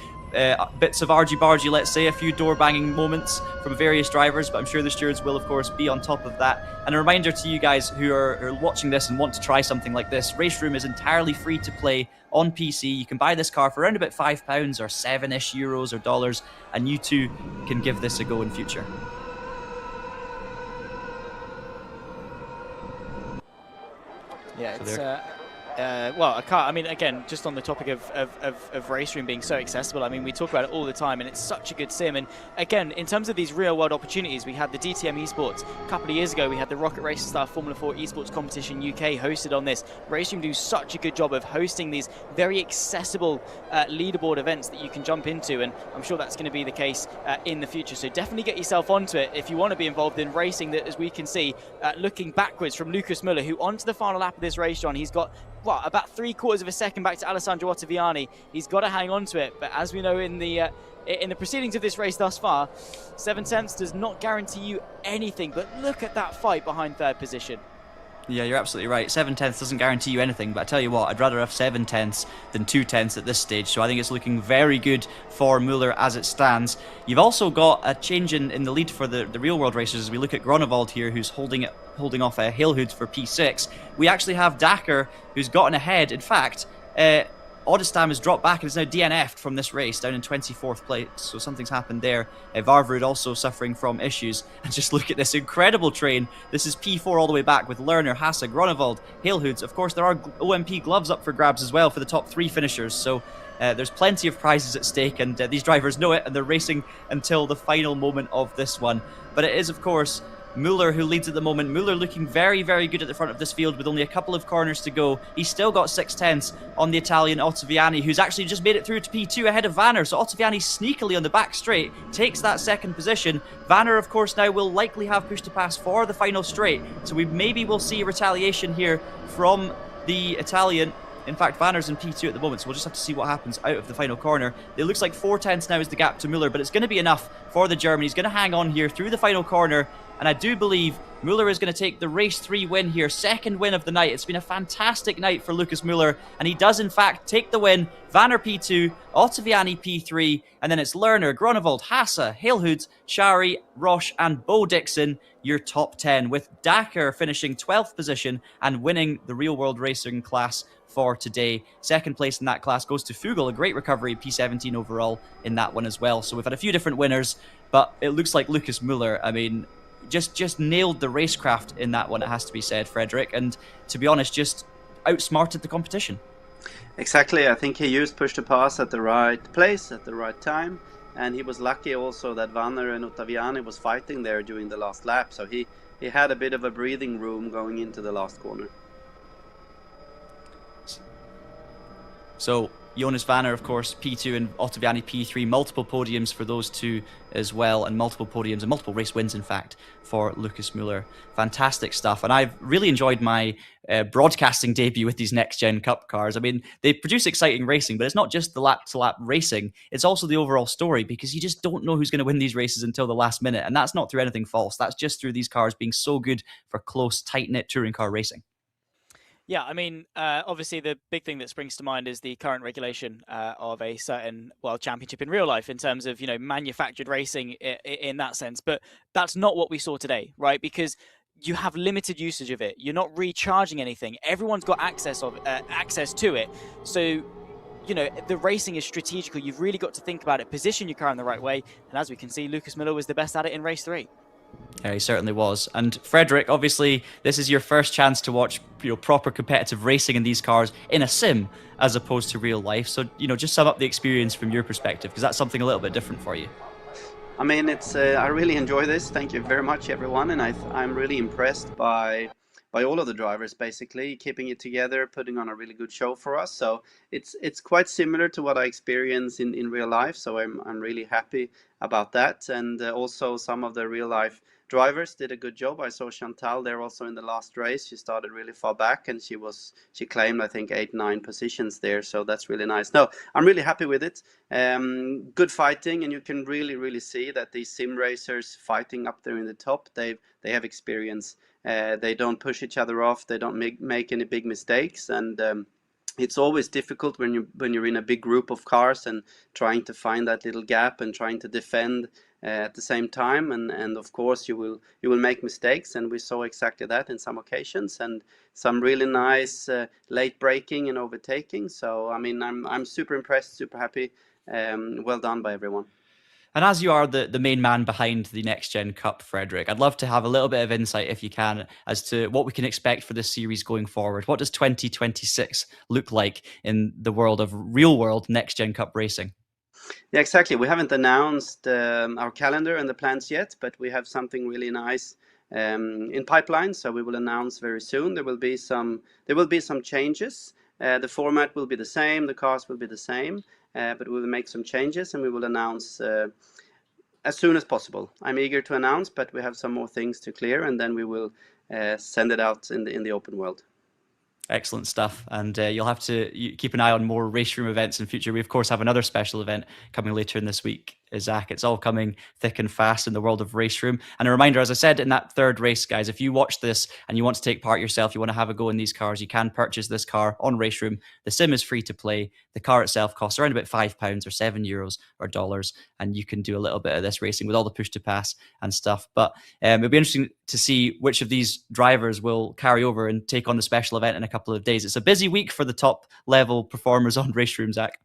bits of argy-bargy, let's say, a few door-banging moments from various drivers, but I'm sure the stewards will, of course, be on top of that. And a reminder to you guys who are watching this and want to try something like this, Race Room is entirely free to play on PC. You can buy this car for around about £5 or 7-ish euros or dollars, and you too can give this a go in future. Yeah, it's well, a car. I mean, again, just on the topic of Race Room being so accessible, I mean, we talk about it all the time, and it's such a good sim. And again, in terms of these real-world opportunities, we had the DTM Esports a couple of years ago. We had the Rocket Racer Star Formula 4 Esports Competition UK hosted on this. Race Room do such a good job of hosting these very accessible leaderboard events that you can jump into, and I'm sure that's going to be the case in the future. So definitely get yourself onto it if you want to be involved in racing. That, as we can see, looking backwards from Lucas Müller, who onto the final lap of this race, John, he's got about 3/4 of a second back to Alessandro Ottaviani. He's got to hang on to it, but as we know in the proceedings of this race thus far, 7 tenths does not guarantee you anything. But look at that fight behind third position. Yeah, you're absolutely right. 7 tenths doesn't guarantee you anything, but I tell you what, I'd rather have 7 tenths than 2 tenths at this stage. So I think it's looking very good for Müller as it stands. You've also got a change in the lead for the real world racers as we look at Groenewold here, who's holding off Hailhood for P6. We actually have Dakar, who's gotten ahead. In fact, Oddestam has dropped back and is now DNF'd from this race, down in 24th place, so something's happened there. Varvrud also suffering from issues. And just look at this incredible train. This is P4 all the way back with Lerner, Hasse, Groenewold, Hailhoods. Of course, there are OMP gloves up for grabs as well for the top 3 finishers, so there's plenty of prizes at stake, and these drivers know it, and they're racing until the final moment of this one. But it is, of course, Muller, who leads at the moment. Muller looking very, very good at the front of this field with only a couple of corners to go. He's still got 6/10 on the Italian Ottaviani, who's actually just made it through to P2 ahead of Vanner. So Ottaviani sneakily on the back straight takes that second position. Vanner, of course, now will likely have push to pass for the final straight. So we maybe will see retaliation here from the Italian. In fact, Vanner's in P2 at the moment, so we'll just have to see what happens out of the final corner. It looks like 4/10 now is the gap to Muller, but it's going to be enough for the German. He's going to hang on here through the final corner, and I do believe Muller is going to take the race 3 win here, second win of the night. It's been a fantastic night for Lucas Muller, and he does in fact take the win. Vanner P2, Ottaviani P3, and then it's Lerner, Groenewold, Hasse, Halehood, Shari, Roche, and Bo Dixon, your top 10, with Dakar finishing 12th position and winning the real world racing class for today. Second place in that class goes to Fugel, a great recovery, P17 overall in that one as well. So we've had a few different winners, but it looks like Lucas Muller, I mean, just nailed the racecraft in that one, it has to be said, Frederick, and to be honest, just outsmarted the competition. Exactly, I think he used push to pass at the right place at the right time, and he was lucky also that Vanner and Ottaviani was fighting there during the last lap, so he had a bit of a breathing room going into the last corner. So Jonas Vanner, of course, P2 and Ottaviani P3, multiple podiums for those two as well, and multiple podiums and multiple race wins, in fact, for Lucas Muller. Fantastic stuff. And I've really enjoyed my broadcasting debut with these Next Gen Cup cars. I mean, they produce exciting racing, but it's not just the lap-to-lap racing, it's also the overall story, because you just don't know who's going to win these races until the last minute. And that's not through anything false. That's just through these cars being so good for close, tight-knit touring car racing. Yeah, I mean, obviously the big thing that springs to mind is the current regulation of a certain world championship in real life in terms of, manufactured racing in that sense. But that's not what we saw today, right? Because you have limited usage of it. You're not recharging anything. Everyone's got access to it. So, the racing is strategical. You've really got to think about it, position your car in the right way. And as we can see, Lucas Muller was the best at it in race 3. Yeah, he certainly was. And Frederick, obviously, this is your first chance to watch proper competitive racing in these cars in a sim as opposed to real life. So, just sum up the experience from your perspective, because that's something a little bit different for you. I mean, it's I really enjoy this. Thank you very much, everyone. And I'm really impressed by all of the drivers, basically, keeping it together, putting on a really good show for us. So it's quite similar to what I experience in real life. So I'm really happy about that. And also some of the real life drivers did a good job. I saw Chantal there also in the last race. She started really far back, and she claimed, I think, 8-9 positions there. So that's really nice. No, I'm really happy with it. Good fighting, and you can really see that these sim racers fighting up there in the top, they have experience. They don't push each other off. They don't make any big mistakes, and it's always difficult when you're in a big group of cars and trying to find that little gap and trying to defend at the same time. And of course you will make mistakes, and we saw exactly that in some occasions, and some really nice late braking and overtaking. So I mean, I'm super impressed, super happy. Well done by everyone. And as you are the main man behind the Next Gen Cup, Frederick, I'd love to have a little bit of insight, if you can, as to what we can expect for this series going forward. What does 2026 look like in the world of real-world Next Gen Cup racing? Yeah, exactly. We haven't announced our calendar and the plans yet, but we have something really nice in pipeline. So we will announce very soon. There will be some changes. The format will be the same. The cars will be the same. But we will make some changes, and we will announce as soon as possible. I'm eager to announce, but we have some more things to clear, and then we will send it out in the open world. Excellent stuff. And you'll have to keep an eye on more race room events in future. We, of course, have another special event coming later in this week. Zach, it's all coming thick and fast in the world of race room. And a reminder, as I said in that third race, guys, if you watch this and you want to take part yourself, you want to have a go in these cars, you can purchase this car on race room. The sim is free to play. The car itself costs around about £5 or €7 or dollars, and you can do a little bit of this racing with all the push to pass and stuff. But it'll be interesting to see which of these drivers will carry over and take on the special event in a couple of days. It's a busy week for the top level performers on race room, Zach.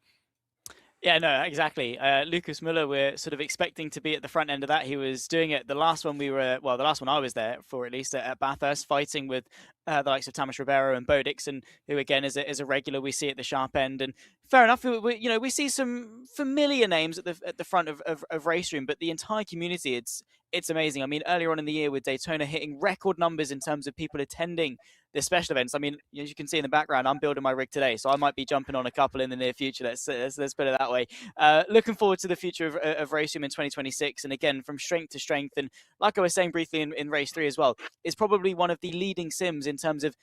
Yeah, no, exactly. Lucas Muller, we're sort of expecting to be at the front end of that. He was doing it the last one I was there for, at least at Bathurst, fighting with the likes of Tamas Ribeiro and Bo Dixon, who again is a regular we see at the sharp end. And fair enough, we see some familiar names at the front of Race Room, but the entire community, it's amazing. I mean, earlier on in the year with Daytona hitting record numbers in terms of people attending the special events. I mean, as you can see in the background, I'm building my rig today, so I might be jumping on a couple in the near future. Let's put it that way. Looking forward to the future of Race Room in 2026, and again, from strength to strength. And like I was saying briefly in Race 3 as well, is probably one of the leading sims in terms of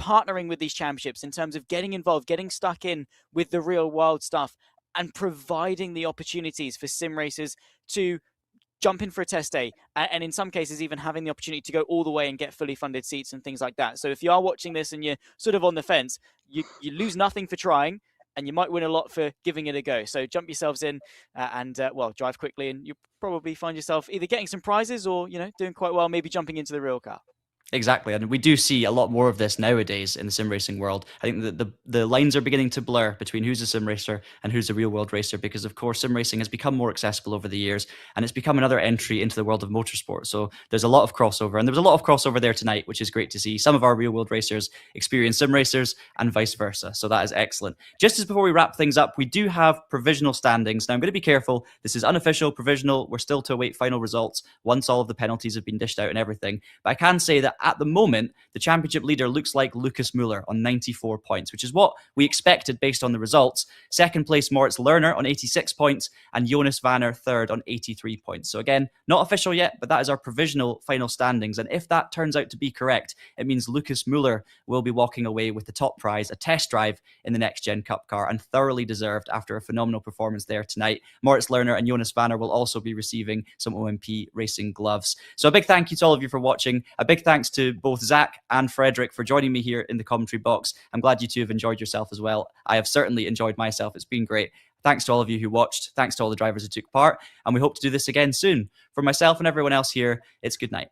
partnering with these championships, in terms of getting involved, getting stuck in with the real world stuff, and providing the opportunities for sim racers to jump in for a test day, and in some cases even having the opportunity to go all the way and get fully funded seats and things like that. So if you are watching this and you're sort of on the fence, you lose nothing for trying, and you might win a lot for giving it a go. So jump yourselves in and drive quickly, and you'll probably find yourself either getting some prizes or, doing quite well, maybe jumping into the real car. Exactly, and we do see a lot more of this nowadays in the sim racing world. I think that the lines are beginning to blur between who's a sim racer and who's a real world racer, because of course sim racing has become more accessible over the years, and it's become another entry into the world of motorsport. So there's a lot of crossover, and there was a lot of crossover there tonight, which is great to see. Some of our real world racers experience sim racers and vice versa, so that is excellent. Just as before we wrap things up, we do have provisional standings. Now I'm going to be careful, this is unofficial, provisional, we're still to await final results once all of the penalties have been dished out and everything, but I can say that at the moment, the championship leader looks like Lucas Muller on 94 points, which is what we expected based on the results. Second place, Moritz Lerner on 86 points, and Jonas Vanner third on 83 points. So again, not official yet, but that is our provisional final standings. And if that turns out to be correct, it means Lucas Muller will be walking away with the top prize, a test drive in the NXT GEN Cup car, and thoroughly deserved after a phenomenal performance there tonight. Moritz Lerner and Jonas Vanner will also be receiving some OMP racing gloves. So a big thank you to all of you for watching. A big thanks to both Zach and Frederick for joining me here in the commentary box. I'm glad you two have enjoyed yourself as well. I have certainly enjoyed myself. It's been great. Thanks to all of you who watched. Thanks to all the drivers who took part. And we hope to do this again soon. For myself and everyone else here, it's good night.